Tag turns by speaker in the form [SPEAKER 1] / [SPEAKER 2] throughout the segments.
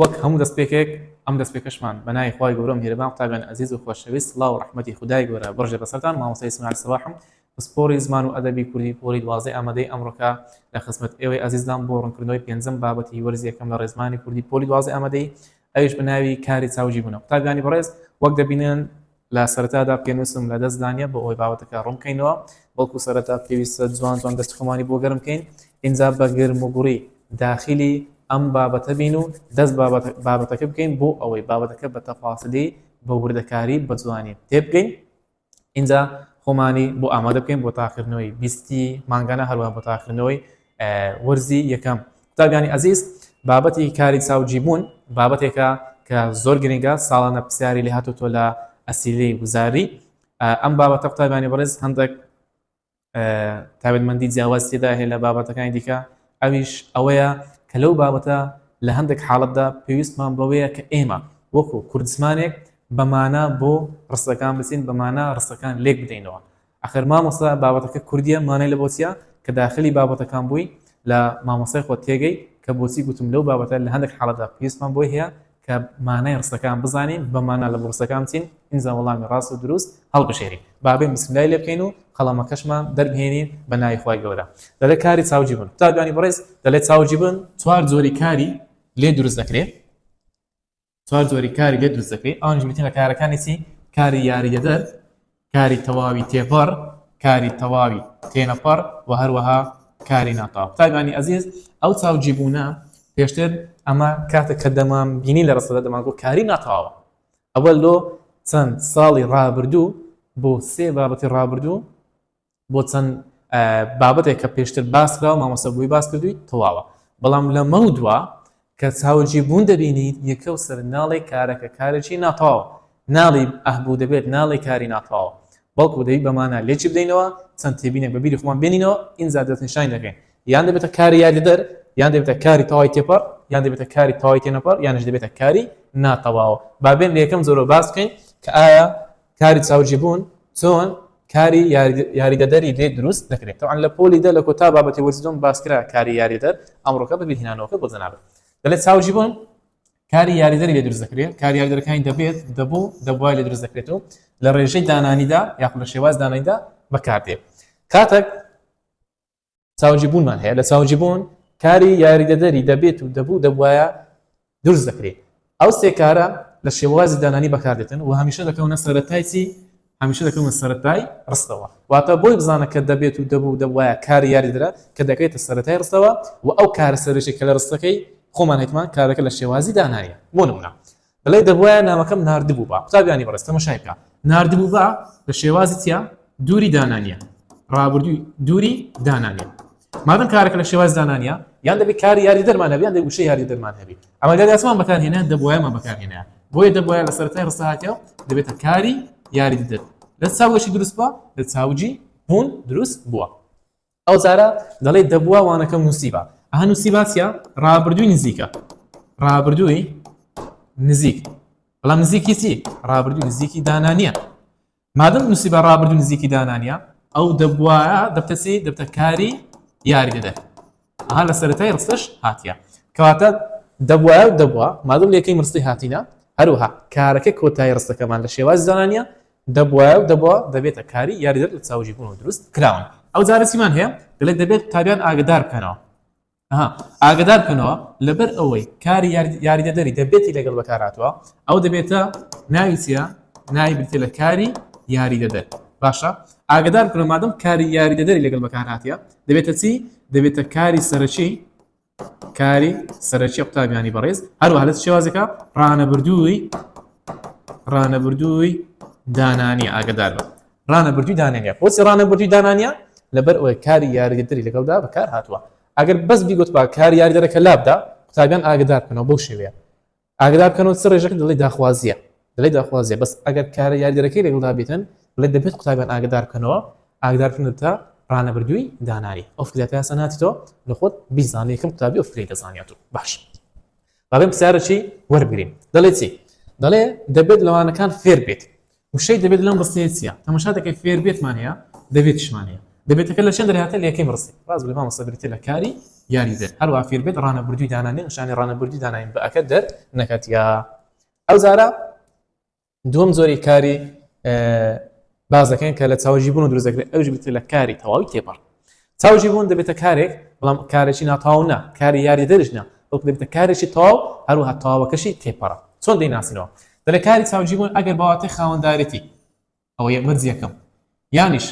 [SPEAKER 1] وەک هەموو دەستپێکێک ئەم دەستپێکەشمان بەنای خوای گەورەم هێرەبان قوتابیان عەزیز و خۆشەویست سڵاو و ڕەحمەتی خودای گەورە بڕژێ بەسەرتان مامۆستای ئیسماعیل سەباحم پسپۆڕی زمان و ئەدەبی کوردی پۆلی 12 ئامادەی ئەمڕۆکە لە خزمەت ئێوەی عەزیزدان بۆ ڕوونکردنەوەی پێنجەم بابەتی وەرزی یەکەم لە ڕێزمانی کوردی پۆلی 12 ئامادەی ئەویش بەناوی کاری چاوجی بوونەوە. قوتابیانی بەڕێز وەک دەبینن لە سەرەتادا پێنووسم لە دەستدانیە بۆ ئەوەی بابەتەکە ڕوونکەینەوە بەڵکو سەرەتا پێویستە جوان دەست خۆمانی بۆ گەرم بکەین ئینجا بە گرم و گوڕی داخلی ئەم بابەتە بین و دەست بابەتەکە بکەین بۆ ئەوەی بابەتەکە بە تەفاسیلی بە وردەکاری بە جوانی تێبگەین اینجا خۆمانی بۆ ئامادە بکەین بۆ تاقیکردنەوەی 20 مانگانە هەروە بۆ تاقیکردنەوەی وەرزی یەکەم. قوتابیانی عەزیز بابەتی کاری چاوجی بوون بابەتێکە کە زۆر گرنگە ساڵانە پرسیاری لێ هاتووەتەوە لە ئەسیلەی وزاری ئەم بابەتە قوتابیانی بەڕێز هەندێک تایبەتمەندی جیاواز تێدا هەیە لە بابەتەکانی دیکە ئەویش ئەوەیە کە لەو بابەتە لە هەندێک حاڵەتدا پێویستمان بەوەیە کە ئێمە وەکو کوردستمانێک بەمانە بۆ ڕستەکان بچین بەمانە ڕستەکان لێک بدەینەوە. ئەخر مامۆستا بابەتەکە کوردیە مانای لە بۆچیە کە داخلی بابەتەکان بووی لە مامۆستای خۆت تێگەی کە بۆچی گوتم لەو بابەتە لە هەندێک حاڵەتدا پێویستمان بۆی هەیە کە مانای ڕستەکان بزانین بەمانە لە ڕستەکان بچین ئینجا وەڵامی ڕاست و دروست هەڵبژێرین بابێ بسمیلای لێ بکەین و قەڵەمەکەشمان دەربهێنین بە ناوی خوای گەورە. دەڵێ کاری چاوجی بوون قوتابیانی بەڕێز دەڵێ چاوجی بوون چوار جۆری کاری لێ دروست دەکرێت چوار جۆری کاری لێ دروست دەکرێت ئەوانش میتین لە کارەکانی چی کاری یاریدەدەر کاری تەواوی تێپەڕ کاری تەواوی تێنەپەڕ و هەروەها کاری ناتەواو. قوتابیانی عەزیز ئەو چاوجی بوونە پێشتر ئەمە کاتێک کە دەمان بینی لە ڕستەدا دەمان گوت کاری ناتەواوە ئەوەل لۆ چەند ساڵی ڕابردوو بۆ سێ بابەتی ڕابردوو بۆ چەند بابەتێک کە پێشتر باسکراوە مامۆستا بووی باس کردووی تەواوە بەڵام لە مەودووە کە چاوجی بوون دەبینیت یەکە و سەر ناڵی کارەکە کارێکی ناتەواوە ناڵی ئەهبوو دەبێت ناڵی کاری ناتەواوە بەڵکو دەبی بەمانە لێکی بدەینەوە چەند تێبینێک بە بیری خۆمان بێنینەوە ئینجا دەستنیشان دەکەین یان دەبێتە کاری یاریدەر یان دەبێتە کاری تەواوی تێپەڕ یان دەبێتە کاری تەواوی تێنەپەڕ یانش دەبێتە کاری ناتەواوە. بابێن لە یەکەم زۆرە باس بکەین کە ئایا کاری چاوجی بوون چۆن کاری یاریدەدەری لێ دروست دەکرێت. طبعا لە پۆلیدا لە کۆتا بابەتی وەرزیدۆم باسکرا کاری یاریدەر ئەمڕۆکە بەبیرهێنانەوەکە بۆ جەنابەت. دەڵێت چاوجی بوون کاری یاریدەری لێ دروست دەکرێت کاری یاریدەرەکانی دەبێت دەبووای لێ دروست دەکرێت و لە ڕێژەی دانانیدا یاخود لە شێواز دانانیدا بەکاردێت. کاتێک چاوجی بوونمان هەیە لە چاوجی بوون کاری یاریدەدەری دەبێت و دەبوایە دروست دەکرێت. ئەو سێ کارە لە شێوازی دانانی بەکاردێتن و هەمیشە دەکەونە سەرەتای چی هەمیشە دەکەونە سەرەتای ڕستەوە واتە بۆی بزانە کە دەبێت و دەبوایە کاری یاریدەرە کە دەکەیتە سەرەتای ڕستەوە و ئەو کارە سەرەکی کە لە ڕستەکەی خۆمان هەیتمان کارەکە لە شێوازی دانانیە. بۆ نمونە بڵێ دەبوایە نامەکەم ناردبوو بە قوتابیانی بەڕێز تەماشای بکە ناردبوو بە لە شێوازی چیە دووری دانانیە ڕابردووی دووری دانانیە مادەم کارێک لە شێواز دانانیە یان دەبێت کاری یاریدەرمان هەبێ یان دەبێت وشەی یاریدەرمان هەبێ ئەمە لە دەستمان بەکارهێنا دەبوایەمان بەکارهێنایە بۆیە دەبوایە لە سەرەتای ڕستە هاتیەوە دەبێتە کاری یاریدەر لە چاوەشی دروست بووە لە چاوجی بوون دروست بووە. ئەو جارە دەڵێت دەبووە وانەکەم نووسیبە ئەها نووسیبە چیە ڕابردووی نزیکە ڕابردووی نزیک بەڵام نزیکی چی ڕابردووی نزیکی دانانیە مادەم نووسیبە ڕابردووی نزیکی دانانیە ئەو دەبوایە دەبتە کاری یاریدەدەر ئەها لە سەرەتای ڕستەش هاتیە کەواتە دەبووە مادەم لە یەکەی ڕستی هاتینە هەروەها کارەکە کۆتایی ڕستەکەمان لە شێوازی دانانیە دەبووە دەبێتە کاری یاریدەر لە چاوجی بوون و دروست کراون. ئەو جارە چیمان هەیە دەڵێت دەبێت تابیان ئاگدار بکەنەوە ئاگدار بکەنەوە لەبەر ئەوەی کاری یاریدەدەری دەبێتی لەگەڵ بەکارهاتووە ئەو دەبێتە ناوی چیە ناوی بریتێ لە کاری یاریدەدەر باشە ئاگدار بکەنەوە مادەم کاری یاریدەدەری لەگەڵ بەکارهاتیە دەبێتە چی دەبێتە کاری سەرەکی قوتابیانی بەڕێز هەروەها لە شێوازێکە ڕانەبردووی دانانی ئاگدار بە ڕانەبردووی دانانیە بۆچی ڕانەبردووی دانانیە لەبەر ئەوەی کاری یاریدەدەری لەگەڵدا بەکار هاتووە ئەگەر بەس بیگوت با کاری یاریدەرەکە لابدا قوتابیان ئاگدار بکەنەوە بۆ شێوەیە ئاگدار بکەنەوە چ ڕێژەکە دەڵێ داخوازیە بەس ئەگەر کارە یاریدەرەکەی لەگەڵدا بێتن بڵێ دەبێت قوتابیان ئاگدار بکەنەوە ئاگدارکردنتە ڕانەبردووی دانانی ئەو فکرەتە سەناتیتەوە لە خۆت بیزانێ یەکەم قوتابی ئەو فکرەی دەزانێت و باش بابێن پرسیارەکی وەربگرین دەڵێ چی دەڵێ دەبێت لەوانەکان فێر بێت وشەی دەبێت لەم ڕستەیە چییە تەماشا دەکەی فێر بێتمان هەیە دەبێتشمان هەیە دەبێتەکە لە چەند دەرهاتە لە یەکەم ڕستی ڕاست بڵێ مامۆستا بریتێ لە کاری یاری دەر هەروە فێر بێت ڕانەبردووی دانانی نیشانی ڕانەبردووی داناین بە ئەکە دەر نەکاتیا ئەو زارە دووەم زۆری کاری باز دەکەن کە لە چاوەژیبوون و دروست دەکرێت ئەوژ بێتە لە کاری تەواوی تێپەڕ چاوەژیبوون دەبێتە کارێک بەڵام کارێکی ناتەواو نا کاری یاری دەرش نا بەڵکو دەبێتە کارێکی تەواو هەروەها تەواوەکەشی تێپەڕە چۆن دەیناسینەوە دەڵێ کاری چاوەژیبوون ئەگەر بەواتای خاوەنددارەتی ئەوە مەرج یەکەم یانیش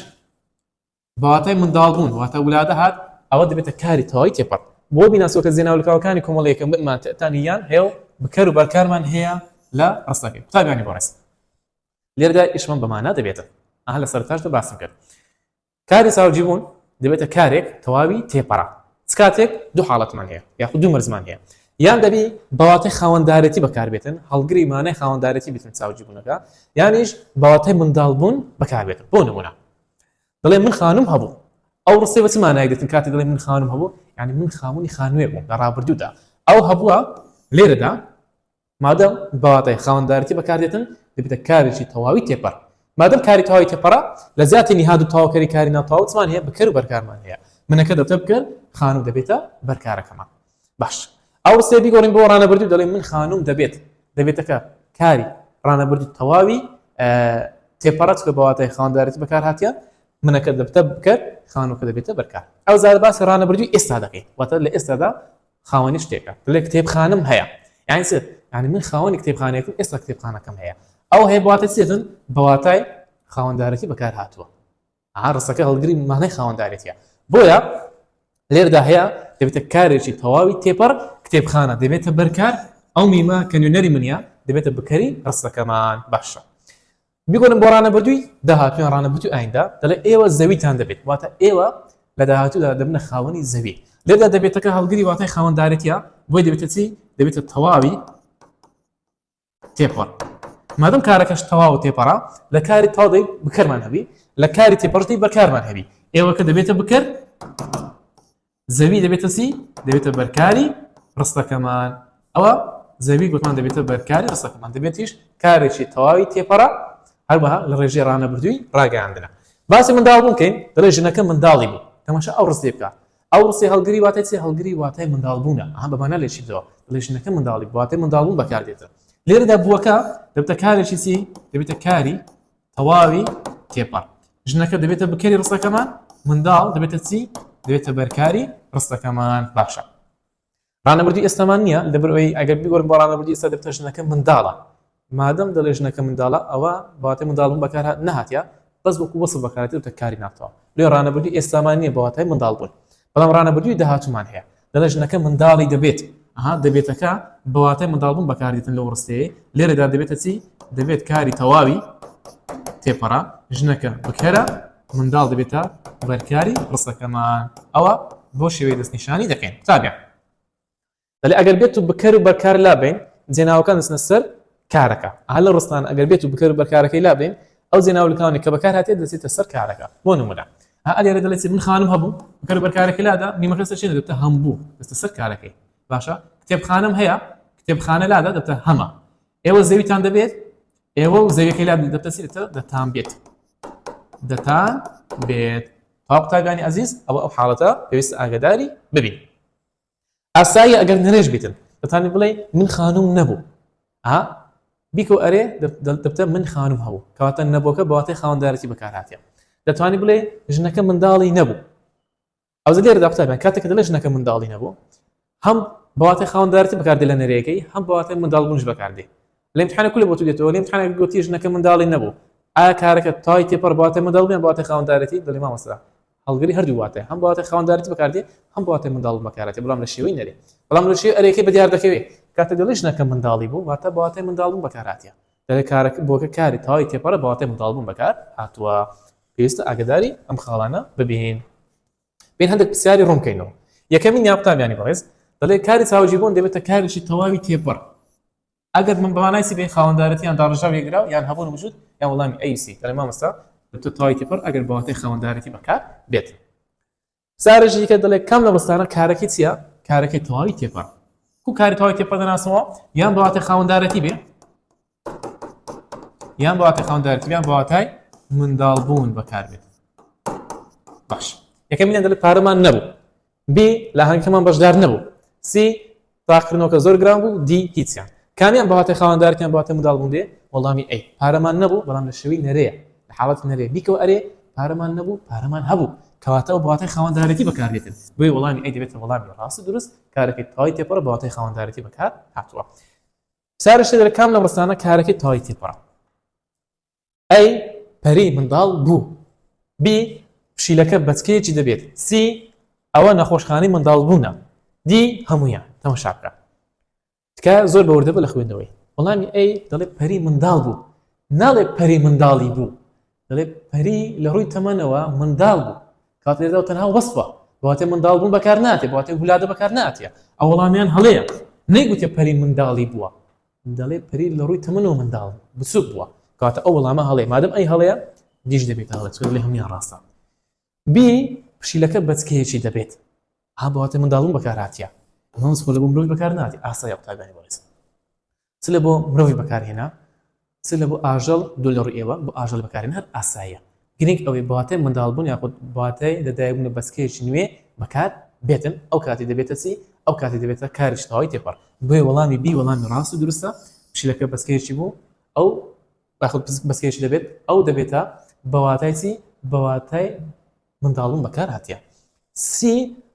[SPEAKER 1] بەواتای منداڵبوون واتە ولادە هات ئەوە دەبێتە کاری تەواوی تێپەڕ بۆ بیناسۆکە زێناولکاوەکانی کۆمەڵەیەکەم بمان تەتانیان هێو بکەر و بەرکارمان هەیە لە ڕستەکەی قوتابیانی بۆ ڕێست لێرەدا ئیشمان بەمانە دەبێتە ئەها لە سەرتاشدا باسم کرد کاری چاوەژیبوون دەبێتە کارێک تەواوی تێپەڕە چ کاتێک دوو حاڵەتمان هەیە یاخود دوو مەرزمان هەیە یان دەبی بەواتای خاوەنددارەتی بەکاربێتن هەڵگری مانای خاوەنددارەتی بێتن چاوەژیبوونەکە یانیش بەواتای منداڵبوون بەکاربێتن بۆ نمونە دەڵێ من خانم هەبوو ئەو ڕستەی بە چ مانایەک دێتن کاتێک دەڵێ من خانم هەبوو یعنی من خاوەنی خانووێ بووم لە ڕابردوودا ئەو هەبووە لێرەدا مادەم بەواتای خاوەنددارەتی بەکاردێتن دەبێتە کارێکی تەواوی تێپەڕ مادەم کاری تەواوی تێپەڕە لە زیاتر نهاد و تەواوکەری کاری ناتەواو چمان هەیە بکەر و بەرکارمان هەیە منەکە دەبێتە بکەر خانوو دەبێتە بەرکارەکەمان باش ئەو ڕستەی بیگۆڕین بۆ ڕانەبردوو دەڵێ من خانووم دەبێتەکە کاری ڕانەبردوو تەواوی تێپەڕەت کە بەواتای خاوەنددارەتی بەکار هاتیە منەکە دەبێتە بکەر خانووکە دەبێتە بەرکار ئەو زار باسی ڕانەبردووی ئێستا دەکەین واتە لە ئێستادا خاوەنی شتێکە دەڵێ کتێبخانەم هەیە یعنی چ یعنی من خاوەنی کتێبخانەیەکم ئێستا کتێبخانەکەم هەیە ئەو هەیە بواتە چێتن بەواتای خاوەنددارەتی بەکار هاتووە ڕستەکە هەڵگری مانای خاوەنددارەتیە بۆیە لێرەدا هەیە دەبێتە کارێکی تەواوی تێپەڕ کتێبخانە دەبێتە بەرکار ئەو میمە کە نوێنەری منە دەبێتە بکەری ڕستەکەمان باشە بیگۆرن بۆ ڕانەبردووی داهاتوویان ڕانەبردووی ئایندا دەڵێ ئێوە زەویتان دەبێت واتە ئێوە لە داهاتوودا دەبنە خاوەنی زەوی لێرەدا دەبێتەکە هەڵگری واتای خاوەنددارەتیە بۆی دەبێتە چی دەبێتە تەواوی تێپەڕ مادەم کارەکەش تەواو تێپەڕە لە کاری تاڵی بکەرمان هەبی لە کاری تێپەڕتی بەکارمان هەبی ئێوەکە دەبێتە بکەر زەوی دەبێتە چی دەبێتە بەرکاری ڕستەکەمان ئەوە زەوی گوتمان دەبێتە بەرکاری ڕستەکەمان دەبێتیش کارێکی تەواوی تێپەڕە هەروەها لە ڕێژەی ڕانەبردووی ڕاگەیاندنە باسی منداڵبوون بکەین دەڵێ ژنەکە منداڵی بوو تەماشا ئەو ڕستەی بکە ئەو ڕستی هەڵگری واتای چی هەڵگری واتای منداڵبوونە ئەها بەمانە لێکی بدەوە دەڵێ ژنەکە منداڵی بوو واتای منداڵبوون بەکاردێتە لێرەدا بووەکە دەبێتە کارێکی چی دەبێتە کاری تەواوی تێپەڕ ژنەکە دەبێتە بکەری ڕستەکەمان منداڵ دەبێتە چی دەبێتە بەرکاری ڕستەکەمان باشە ڕانەبردووی ئێستامان نییە لەبەرەوەی ئەگەر بیگۆڕین بۆ ڕانەبردووی ئێستا دەبێتە ژنەکە منداڵە مادەم دەڵێ ژنەکە منداڵە ئەوە بەواتای منداڵبوون بەکار نەهاتیە بەس وەکو وەسف بەکارێتی دەبێتە کاری ناتەوە لێ ڕانەبردووی ئێستامان نییە بەواتای منداڵبوون بەڵام ڕانەبردووی داهاتوومان هەیە دەڵێ ژنەکە منداڵی دەبێت ئەها دەبێتەکە بەواتای منداڵبوون بەکاردێتن لەو ڕستەیە لێرەدا دەبێتە چی دەبێت کاری تەواوی تێپەڕە ژنەکە بکەرە منداڵ دەبێتە بەرکاری ڕستەکەمان ئەوە بۆ شێوەی دەستنیشانی دەکەین تابع دەڵێ ئەگەر بێت و بکەر و بەرکار لابین جێناوەکان دەچنە سەر کارەکە ئەها لە ڕستان ئەگەر بێت و بکەر و بەرکارەکەی لابین ئەو جێناولەکانی کە بەکار هاتێت دەچێتە سەر کارەکە بۆ نمونە ها لێرە دەڵێت من خانم هەبوو بکەر و بەرکارەکەی لادا میمەکە سەر چی دەبێتە هەمبوو دەچێتە سەر کارەکەی باشە کتێبخانەم هەیە کتێبخانە لادا دەبێتە هەمە ئێوە زەویتان دەبێت ئێوە و زەویەکەی لادا دەبێتە چی دەتان بێت دەتان بێت قوتابیانی عزیز ئەو حاڵەتە پێویستە ئاگاداری ببین ئاسایی ئەگەر نەرێژ بیتن دەتانی بڵێ من خانوم نەبوو بیکە ئەرێ دەبتە من خانوم هەبوو کەواتە نەبووکە بەواتای خاوەنددارەتی بەکار هاتیە دەتوانی بڵێ ژنەکە منداڵی نەبوو ئەو لێرەدا قوتابیان کاتێک دەڵێ ژنەکە منداڵی نەبوو هەم بەواتای خاوەنددارەتی بەکاردێ لە نەرەیەکەی هەم بەواتای منداڵبوونش بەکاردێ لە امتحانە کولێ بۆ تو دێتەوە لە امتحانێک گوتی ژنەکە منداڵی نەبوو ئایا کارەکە تای تێپەڕ بەواتای منداڵبوون بەواتای خاوەنددارەتی دەڵێ مامۆستا هەڵگری هەردوو واتای هەم بەواتای خاوەنددارەتی بەکاردێ هەم بەواتای منداڵبوون بەکارهاتێ بەڵام لە شێوەی نەرێ بەڵام لە شێوەی ئەرەیەکەی بەدیار دەکەوێت کاتێک دەڵێ ژنەکە منداڵی بوو واتە بەواتای منداڵبوون بەکارهاتیە دەڵێ کارەکە بۆکە کاری تای تێپەڕە بەواتای منداڵبوون بەکار هاتووە پێویستە ئاگاداری ئەم خاڵانە ببین بین هەندێک پرسیاری ڕوون بکەینەوە یەکەمین یا قوتابیانی بەڕێز دەڵێ کاری چاوەژیبوون دەبێتە کارێکی تەواوی تێپەڕ ئەگەر من بەمانای بێ خاوەنددارەتیان داڕژاو یەکراو یان هەبوون وجود یان وەڵامی ئەیسی دەڵێ مامۆستا دەبێتە تەواوی تێپەڕ ئەگەر بەواتای خاوەنددارەتی بەکار بێت سارەژی کە دەڵێ کەم لە بەستانە کارەکەی چییە کارەکەی تەواوی تێپەڕ کو کاری تەواوی تێپەڕ دەناسمەوە یان بەواتای خاوەنددارەتی بێ یان بەواتای خاوەنددارەتی یان بەواتای منداڵبوون بەکار بێت باش یەکەمینیان دەڵێت پارەمان نەبوو ب لە هەنگەکەمان بەشدار نەبوو سی تاقکردنەوەکە زۆر گران بوو دی هیچیان کامیان بەهاتەی خاوەندارەتیان بەهاتەی منداڵبوون دێ وەڵامی ئەی پارەمان نەبوو بەڵام لە شێوەی نەرەیە لە حاڵەت نەرێ بیکەوە ئەرێ پارەمان نەبوو پارەمان هەبوو کەواتە ئەو بەهاتەی خاوەندارەتی بەکاردێتن بۆی وەڵامی ئەی دەبێتە وەڵامی ڕاست دروست کارەکەی تەواوی تێپەڕە بەهاتەی خاوەندارەتی بەکار هاتووە سارشتە دەرە کام لە ڕستانە کارەکەی تەواوی تێپەڕە ئەی پەری منداڵ بوو بی پشیلەکە بەچکەیەکی دەبێت سی ئەوە نەخۆشخانەی منداڵبوونە دی هەمویان تەماشا بکە تکە زۆر بەوردەبە لە خوێندنەوەی وەڵامی ئەی دەڵێ پەری منداڵ بوو ناڵێ پەری منداڵی بوو دەڵێ پەری لە ڕووی تەمەنەوە منداڵ بوو کات لێرەوە تەنها وەسفە بەواتێ منداڵ بوون بەکار ناتێ بەواتێ گولادە بەکار ناتێ ئەو وەڵامیان هەڵەیە نەیگوتێ پەری منداڵی بووە دەڵێ پەری لە ڕووی تەمەنەوە منداڵ بچووک بووە کاتە ئەو وەڵامە هەڵەیە مادەم ئەی هەڵەیە دیش دەبێت هەڵە چکە لێ هەمویان ڕاستە بی پشیلەکە بەچکەیەکی دەبێت ها بەواتێ منداڵبوون بەکار هاتیە ئەمە خۆ لە بۆ مرۆڤی بەکار ناتی ئاسایە قوتابیانی بەڕێز چ لە بۆ مرۆڤی بەکارهێنا چ لە بۆ ئاژەڵ دوو لە ڕووی ئێوە بۆ ئاژەڵ بەکارهێنا هەر ئاساییە گرنگ ئەوەی بەواتێ منداڵبوون یاخود بەواتەی لەدایکبوون بەچکەیەکی نوێ بەکار بێتن ئەو کاتی دەبێتە چی ئەو کاتی دەبێتە کاریش تەواوی تێپەڕ بۆیە وەڵامی بی وەڵامی ڕاست و دروستە پشیلەکە بەچکەیەکی بوو ئەو باخود بەچکەیەکی دەبێت ئەو دەبێتە بەواتای چی بەواتای منداڵبوون بەکار هاتیە سی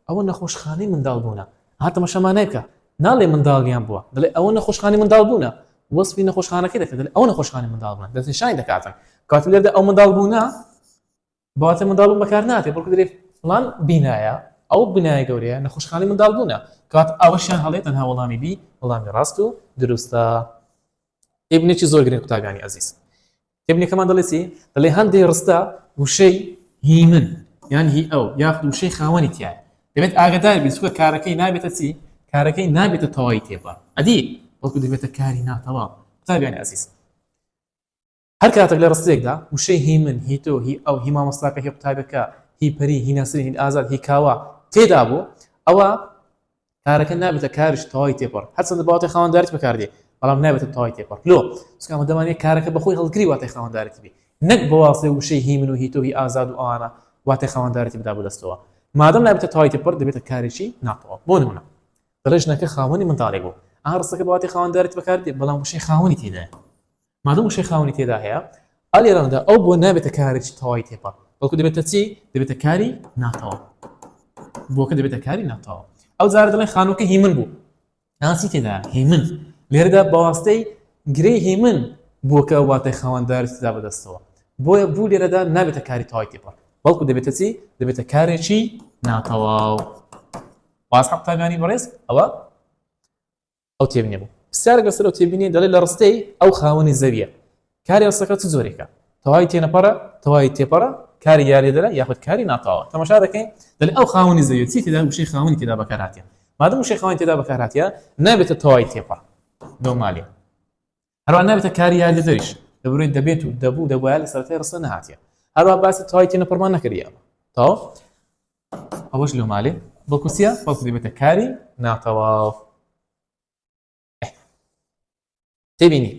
[SPEAKER 1] ئەوە نەخۆشخانەی منداڵبوونە هاتەمە شەمانای بکە ناڵێ منداڵیان بووە دەڵێ ئەوە نەخۆشخانەی منداڵبوونە وەسفی نەخۆشخانەکەی دەکرێت دەڵێ ئەو نەخۆشخانەی منداڵبوونە دەستنیشانی دەکاتن کاتە لێرەدا ئەو منداڵبوونە بەواتە منداڵبوون بەکار ناتێ بەڵکو دەرێ فڵان بینایە ئەو بنایە گەورەیە نەخۆشخانەی منداڵبوونە کات ئەوەشیان هەڵێت تەنها وەڵامی بی وەڵامی ڕاست و دروستە ئێبنێکی زۆر گرنگ قوتابیانی عەزیز ئێبنێکەمان دەڵێ چی دەڵێ هەندێک ڕستە وشەی هی من یان هی ئەو یاخود وشەی خاوەنی تایە دەبێت ئاگادار بین چونکە کارەکەی نابێتە چی کارەکەی نابێتە تەواوی تێپەڕ ئەدی بەڵکو دەبێتە کاری ناتەواو قوتابیانی عەزیز هەر کاتێک لە ڕستێکدا وشەی هی من هی تۆ هی ئەو هی مامۆستاکە هی قوتابەکە هی پەری هی ناسری هی ئازاد هی کاوا تێدا بوو ئەوە کارەکە نابێتە کاریش تەواوی تێپەڕ هەرچەندە بەواتای خاوەنداریت بەکاردێ بەڵام نابێتە تەواوی تێپەڕ لۆ چونکە ئەمە دەمانێت کارەکە بەخۆی هەڵگری واتای خاوەنداریت بێ نەک بەواسطەی وشەی هی من و هی تۆ هی ئازاد و ئەوانە واتای خاوەنداریتی بدا بەدەستەوە مادەم نابێتە تەواوی تێپەڕ دەبێتە کارێکی ناتەواو بۆ نمونە دەڵێ ژنەکە خاوەنی منداڵێک بوو ئەها ڕستەکە بەواتی خاوەنداریت بەکاردێ بەڵام وشەی خاوەنی تێدایە مادەم وشەی خاوەنی تێدا هەیە ئەلێرەدا ئەو بۆ نابێتە کارێکی تەواوی تێپەڕ بەڵکو دەبێتە چی دەبێتە کاری ناتەواو بۆکە دەبێتە کاری ناتەواو ئەو جارە دەڵێن خانووکە هی من بوو ناسی تێدا هی من لێرەدا بەواستەی گرەی هی من بووکە واتای خاوەنداریت تێدا بەدەستەوە بۆیە بوو لێرەدا نابێتە کاری تەواوی تێپەڕ بەڵکو دەبێتە چی دەبێتە کارێکی ناتەواو واز قوتابیانی بەڕێز ئەوە ئەو تێبینێ بوو پرسیارێک لەسەر ئەو تێبینێ دەڵێ لە ڕستەی ئەو خاوەنی زەویە کاری ڕستەکە چ زۆرێکە تەواوی تێنەپەڕە تەواوی تێپەڕە کاری یاریدەرە یاخود کاری ناتەواوە تەماشا دەکەین دەڵێ ئەو خاوەنی زەویە چی تێدا وشەی خاوەنی تێدا بەکار هاتیە مادەم وشەی خاوەنی تێدا بەکار هاتیە نابێتە تەواوی تێپەڕ نۆرمالیە هەروە نابێتە کاری یاریدەریش دەبڕێت دەبێت و دەبوو دەبوایە لە سەرەتای ڕستە نەهاتیە هەروە باسی تەواوی تێنەپەڕمان نەکردیە تەواو ئەوەش نۆرمالێ بەڵکو چییە بەڵکو دەبێتە کاری ناتەواو تێبینی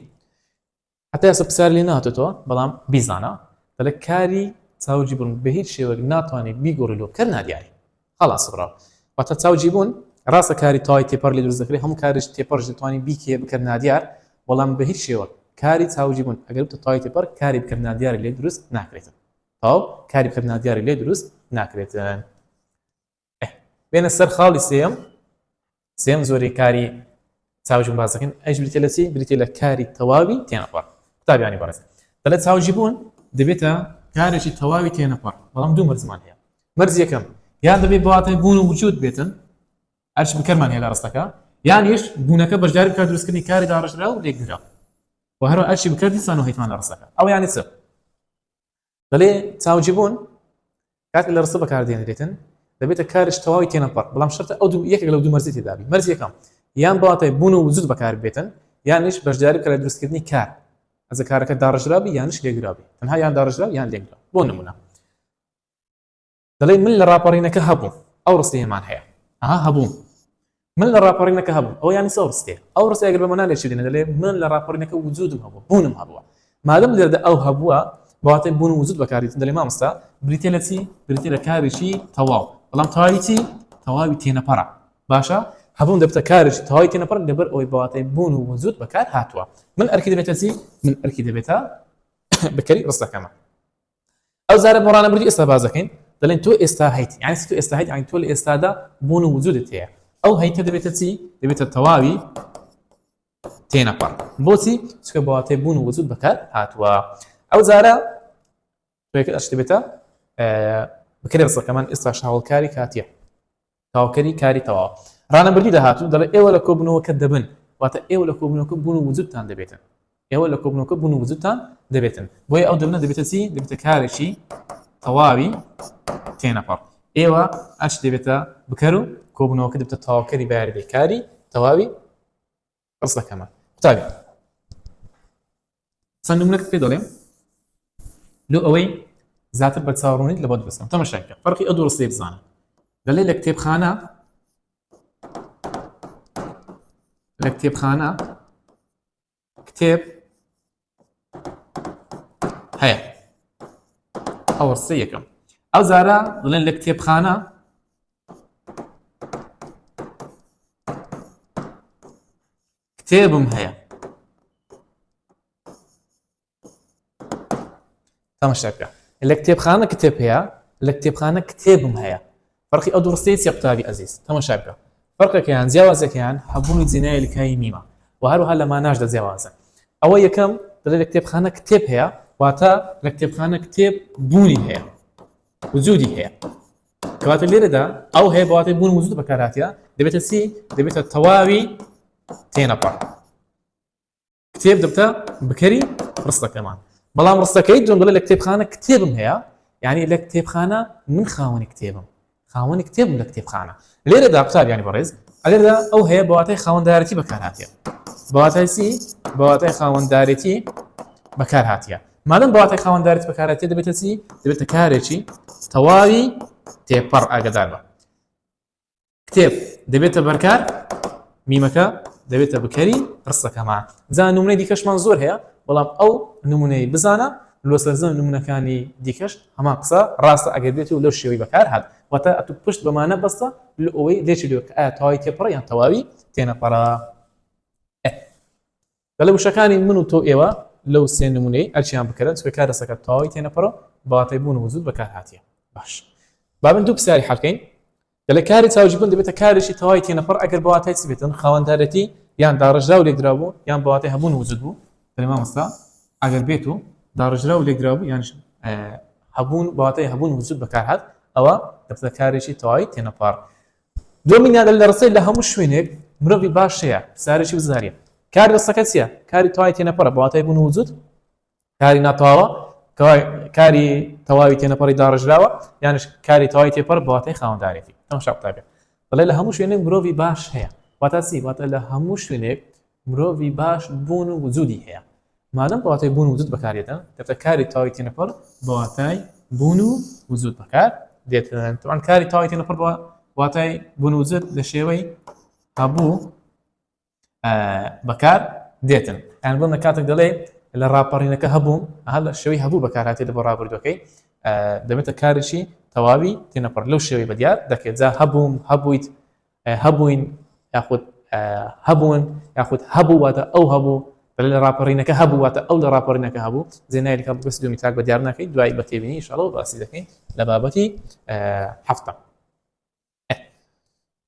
[SPEAKER 1] حتى ئێستا پرسیار لێ نهاتێتەوە بەڵام بیزانە دەڵێ کاری چاوجی بوون بە هیچ شێوەیەک ناتوانێت بیگۆڕی لۆ بکەر نادیاری خەڵاس بڕاو واتە چاوجی بوون ڕاستە کاری تەواوی تێپەڕ لێ دروست دەکرێت هەموو کاریش تێپەڕش دەتوانێت بیکێ بکەر نادیار بەڵام بە هیچ شێوەیەک کاری چاوجی بوون ئەگەر بتە تەواوی تێپەڕ کاری بکەر نادیاری لێ دروست ناکرێتن تەواو کاری بکەر نادیاری لێ دروست ناکرێتن بێنە سەر خاڵی سێم زۆری کاری چاوجی باز دەکەن ئەش بریتە لە چی بریتە لە کاری تەواوی تێنەپەڕ قوتابیانی بەڕێز دەڵێت چاوجی بوون دەبێتە کارێکی تەواوی تێنەپەڕ بەڵام دوو مەرزمان هەیە مەرز یەکەم یان دەبێت بەواتای بوون و وجود بێتن هەرچ بکەرمان هەیە لە ڕستەکە یان یش بوونەکە بەشداری بکات دروستکردنی کاری داڕژرا و لێکدرا و هەروە ئەرچی بکردی سان و هەیتمان لە ڕستەکە ئەو یانی چ دەڵێ چاوجی بوون کاتێک لە ڕستە بەکاردێنرێتن دەبێتە کارش تەواوی تێنەپەڕ بەڵام شەرتە ئەو یەکێک لەو دوو مەرزی تێدابی مەرز یەکەم یان بەواتای بوون و وجود بەکار بێتن یانش بەشداری بکات لە دروستکردنی کار ئەزە کارەکە داڕژرابی یانش لێکدرابی تەنها یان داڕژرا یان لێکدرا بۆ نمونە دەڵێ من لە راپەڕینەکە هەبوو ئەو ڕستی هێمان هەیە ئەها هەبوو من لە راپەڕینەکە هەبوو ئەو یانی سە ڕستێ ئەو ڕستی ئەگەر بە مەنا لێ چی دێنێ دەڵێ من لە راپەڕینەکە وجودم هەبوو بوونم هەبووە مادەم لێرەدا ئەو هەبووە بواتي بون وجود بكاري دلي ما مستا بريتيلتي بريتيلا كاريشي تواو بلام توايتي تواوي تينا برا باشا هبون دبتا كاريشي تواوي تينا برا دبر اوي بواتي بون وجود بكار هاتوا من اركي دبتا من اركي دبتا بكري رصدا كمان او زارب مورانا بردي استا بازكين دلين تو استا هيت يعني تو استا هيت يعني تو الاستادا بون وجود تيا او هيت دبتا تواوي تينا بار بوتي سكو بواتي بون وجود بكار هاتوا او زارا بيك اشتبتا بكري رصدا كمان استا شاول كاري كاتيا تاوكري كاري توا رانا بردي دهاتو دل اي ولا كوبنو كدبن واتا اي ولا كوبنو كبون وجود تان دبيتن اي ولا كوبنو كبون وجود تان دبيتن بوي او دبنا دبيتسي دبيت كاري شي تواوي تينا بار ايوا اش دبيتا بكرو كوبنو كدبت تاوكري باردي كاري تواوي رصدا كمان طيب صنمنا في دولين لو اوي زاتر بتصوروني لبود بس تماشا فرقي ادور سليب زانا دليل كتاب خانه لكتاب خانه كتاب هيا او رسيكم او زارا ضلين لكتاب خانه كتابهم هيا تماشا الكتاب خانه كتاب هيا الكتاب خانه كتابهم هيا فرقي ادور سيت يقتابي عزيز تماشا فرقك يعني زيوازك يعني حبوني زيناي لكاي ميمه وهروها لما ناجد زيوازك او يكم دليل كتاب خانه كتاب هيا واتا لكتاب خانه كتاب بوني هيا وجودي هيا كوات اللي دا او هي بواتي بون وجود بكاراتيا دبيت التواوي تينا بار كتاب دبتا بكري رصدا كمان بلام رصدا كيد دليل كتاب خانه كتابهم هيا يعني لكتاب خانه من خاون كتابهم خاون كتاب ولا كتاب خانه ليرة دا قتاب يعني برز ليرة دا او هي بواتي خاون دارتي بكار هاتيا بواتي خاون دارتي بكار هاتيا مادام بواتي خاون دارتي بكار هاتيا دبيت كاريشي تواوي تيبر اقدار كتاب دبيت بركار ميمكا دبيت بكري رصك مع زان نموني ديكش منظور هي والله او نموني بزانا لو سلزم نمونه كاني ديكش هما قصا راس اقدرتي ولو شوي بكار هاد وتا اتبشت بمعنى بس لوي ليش لو تاي تبر يعني تواوي تينا برا قالوا وشكاني منو تو ايوا لو سين نموني الشيان بكره سو كار سكت تاي تينا برا باطيبون وجود بكار هاتيه باش بابن دوب ساري حالكين قال كاري تاوجبون دبت كاري شي تاي تينا برا اقل بواتي سبتن خوان دارتي يعني دارج راو ليك درابو يعني بواتي هبون وجودو تمام مستا اقل بيتو دارج راو ليك درابو يعني هبون بواتي هبون وجود بكار هات او دبت كاري شي تاي تينا برا دومين هذا اللي رسل لها مش وينك مربي باشيا ساري شي وزاريا كاري السكتسيا كاري تاي تينا برا بواتي هبون وجود كاري ناتاوا كاري تواوي تينا برا دارج راو يعني كاري تاي تي برا بواتي خوان دارتي تمام شاب طيب طلع لها مش وينك مروفي باش هي واتاسي لها مش وينك مروفي باش بون وجودي هي ما دام بواتي بون وجود بكاريتها تبقى كاري تاي تينا برا بواتي بون وجود بكار ديت طبعا كاري تاي تينا برا بواتي بون وجود لشيوي هبو بكار ديتن يعني قلنا كاتك دلي اللي رابرين كهبو هلا شوي هبو بكار هاتي دبر رابر دوكي دمت كارشي توابي تنبر لو شوي بديار دك ذا هبويت هبوين ياخذ هبون ياخذ هبو واتا او هبو اللي رابرين كهبو واتا او اللي رابرين كهبو زين هيك بس دومي تاك بديارنا كي دواي بتيبني ان شاء الله بس دكين لبابتي حفطه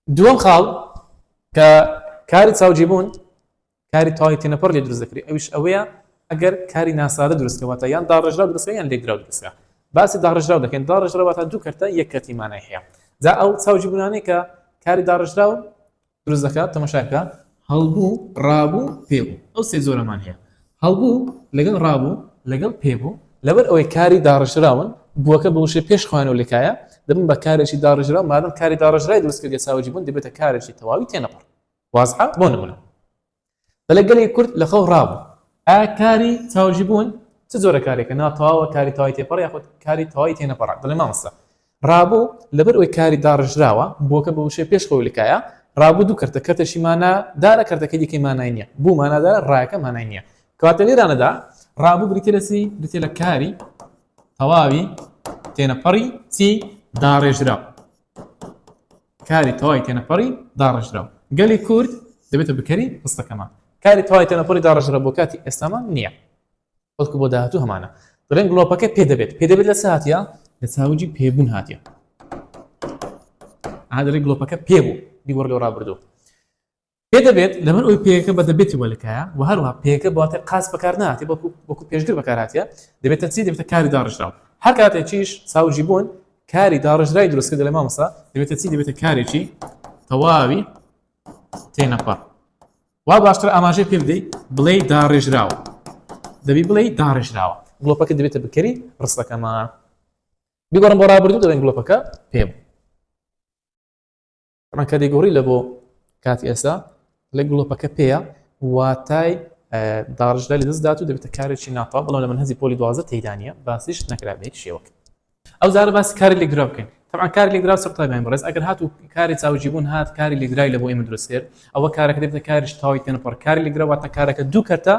[SPEAKER 1] دوم خال كاري تاوجيبون كاري تاي تنبر لي درس ذكري اوش اويا اگر كاري ناساده درس كواتا يان دارج درس يان ليك درس بس دارج راو لكن دارج راو تدو كرتا يكتي معنى هي ذا او تاوجيبوناني كاري دارج راو درس ذكاء تماشاكا هلبو رابو بيبو او سيزورا مان هي هلبو لقل رابو لقل بيبو لبر او كاري دارج راون بوكا بوشي بيش خوانو لكايا دبن بكاري شي دارج راو مادام كاري دارج راو درس كدي تاوجيبون دبت كاري شي تواوي تنبر واضحه بونمنا فلقلي كرت لخو رابو كاري تاوجيبون تزور كاري كنا تواو كاري تاي تي برا ياخذ كاري تاي تي نبرا دل ما مصا رابو لبر وي كاري دارج راوا بوكا بوشي بيش خو لكايا رابو دو كرت شي مانا دار كرت كدي كي مانا بو مانا دار رايكا مانا كواتلي رانا دا رابو بريتلسي بريتلا كاري تەواوی تێنەپەڕی چی داڕێژراو کاری تەواوی تێنەپەڕی داڕێژراو گەلی کورد دەبێتە بکەری ڕستەکەمان کاری تەواوی تێنەپەڕی داڕێژرا بۆ کاتی ئێستامان نییە بەڵکو بۆ داهاتوو هەمانە دەڵێن گڵۆپەکە پێ دەبێت لە ساتیە لە چاوجی پێبوون هاتیە ئادەڵی گڵۆپەکە پێبوو دیوەڕ لێ ڕابردوو پێ دەبێت لەمەر ئەوی پێەکە بە دەبێتی وەلکایە و هەروها پێەکە بواتە قاس بەکار نهاتێ وەکو پێشتر بەکارهاتیە دەبێتە چی دەبێتە کاری داڕژراو هەر کاتێکیش چاوجی بوون کاری داڕژرای دروستکرد لە مامۆستا دەبێتە چی دەبێتە کارێکی تەواوی تێنەپەڕ وا باشتر ئاماژەی پێ بدەیت بڵێ داڕێژراوە دەبی بڵێ داڕێژراوە گڵۆپەکە دەبێتە بکەری ڕستەکەمان بیگۆڕم بۆ ڕابردوو دەڵێن گڵۆپەکە پێبوو ڕەنکە دەیگۆڕی لە بۆ کاتی ئێستا لە گڵۆپەکە پێەیە واتای داڕژرای لە دەست دات و دەبێتە کارێکی ناپا بەڵام لە منهەزی پۆلی 12 تێدانە باسیش نەکرا بێت شێوەکە ئەو زارە باسی کاری لێگرا بکەین طبعا کاری لێگرا سەرتای بەڕێز ئەگەر هات و کاری چاوجی بوون هات کاری لێگرای لە بۆ ئێمە دروست کرد ئەوە کارەکە دەبێتە کاریش تەواوی تێنەپەڕ کاری لێگرا واتە کارەکە دوو کەرتە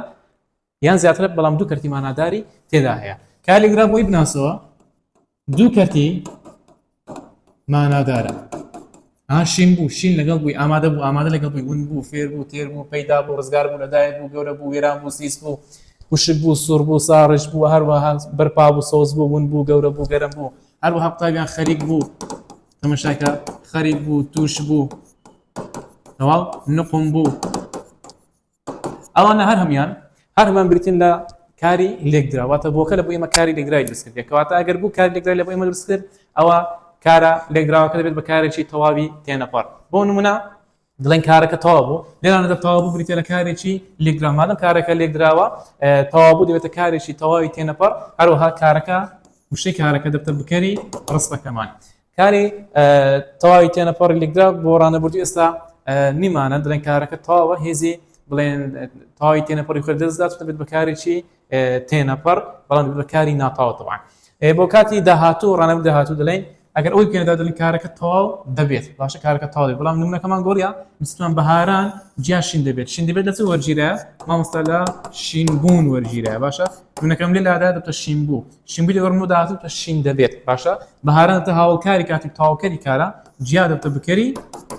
[SPEAKER 1] یان زیاتر بەڵام دوو کەرتی ماناداری تێدا هەیە کاری لێگرا بۆی بناسەوە دوو کەرتی مانادارە شین بوو شین لەگەڵ بووی ئامادە بوو ئامادە لەگەڵ بووی ون بوو فێر بوو تێر بوو پەیدا بوو ڕزگار بوو لەدایک بوو گەورە بوو وێران بوو سیس بوو وشک بوو سوور بوو ساڕژ بوو هەروەها بەرپا بوو سۆز بوو ون بوو گەورە بوو گەرم بوو هەروەها قوتابیان خەریک بوو تەماشاکە خەریک بوو توش بوو تەواو نقم بوو ئەوانە هەر هەمان بریتین لە کاری لێکدرا واتە بۆکە لە بۆ ئێمە کاری لێکدرای دروست کرد کەواتە ئەگەر بوو کاری لێکدرای لە بۆ ئێمە دروست کرد ئەوە کارە لێکدراوەکە دەبێت بە کارێکی تەواوی تێنەپەڕ بۆ نمونە دڵێن کارەکە تەواو بوو لێرانەدا تەواو بوو بریتە لە کارێکی لێکدرا مادەم کارەکە لێکدراوە تەواو بوو دەبێتە کارێکی تەواوی تێنەپەڕ هەروەها کارەکە وشەی کارەکە دەبێتە بکەری ڕستەکەمان کاری تەواوی تێنەپەڕی لێکدرا بۆ ڕانەبردووی ئێستا نیمانە دڵێن کارەکە تەواوە هێزی بڵێن تەواوی تێنەپەڕی خۆی دەستدات دەبێت بە کارێکی تێنەپەڕ بەڵام دەبێت بە کاری ناتەواو طبعا بۆ کاتی داهاتوو ڕانەبردوو داهاتوو دەڵێن ئەگەر ئەوی پێدا دڵین کارەکە تەواو دەبێت باشە کارەکە تەواو دەبێت بەڵام نمونەکەمان گۆڕیا مثلمان بەهاران جیا شین دەبێت لە چ وەرگیرە مامۆستا لە شینبوون وەرگیرە باشە نمونەکەم لێ لادا دەبێتە شینبوو شینبووی لەگەڕ داهاتوو تە شین دەبێت باشە بەهاران دەبێتە هاوڵکاری کاتی تەواوکەری کارە جیا دەبێتە بکەری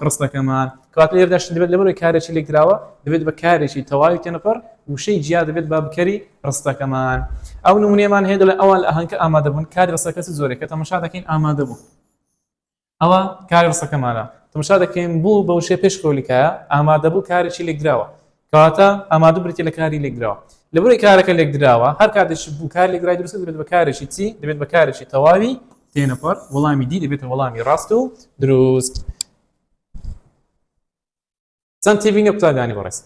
[SPEAKER 1] ڕستەکەمان کات لێرەدا شین دەبێت لەبەرەوەی کارێکی لێکدراوە دەبێت بە کارێکی تەواوی تێنەپەڕ وشەی جیا دەبێت بە بکەری ڕستەکەمان ئەو نمونەیەمان هەیە دەڵێن ئەوان لە ئاهەنگکە ئامادە بوون کاری ڕستەکە زۆرێکە تەماشا دەکەین ئامادە بوو ئەوە کاری ڕستەکەمانە تەماشا دەکەین بوو بە وشەی پێشکەوتیکایە ئامادە بوو کارێکی لێکدراوە کەواتە ئامادە بریتە لە کاری لێکدراوە لەبەرەوەی کارەکە لێکدراوە هەر کاتێک بوو کار لێکدرای دروست دەبێت بە کارێکی چی دەبێت بە کارێکی تەواوی تێنەپەڕ وەڵامی دی دەبێتە وەڵامی ڕاست و دروست چەند تێبینی قوتابیانی بەڕێز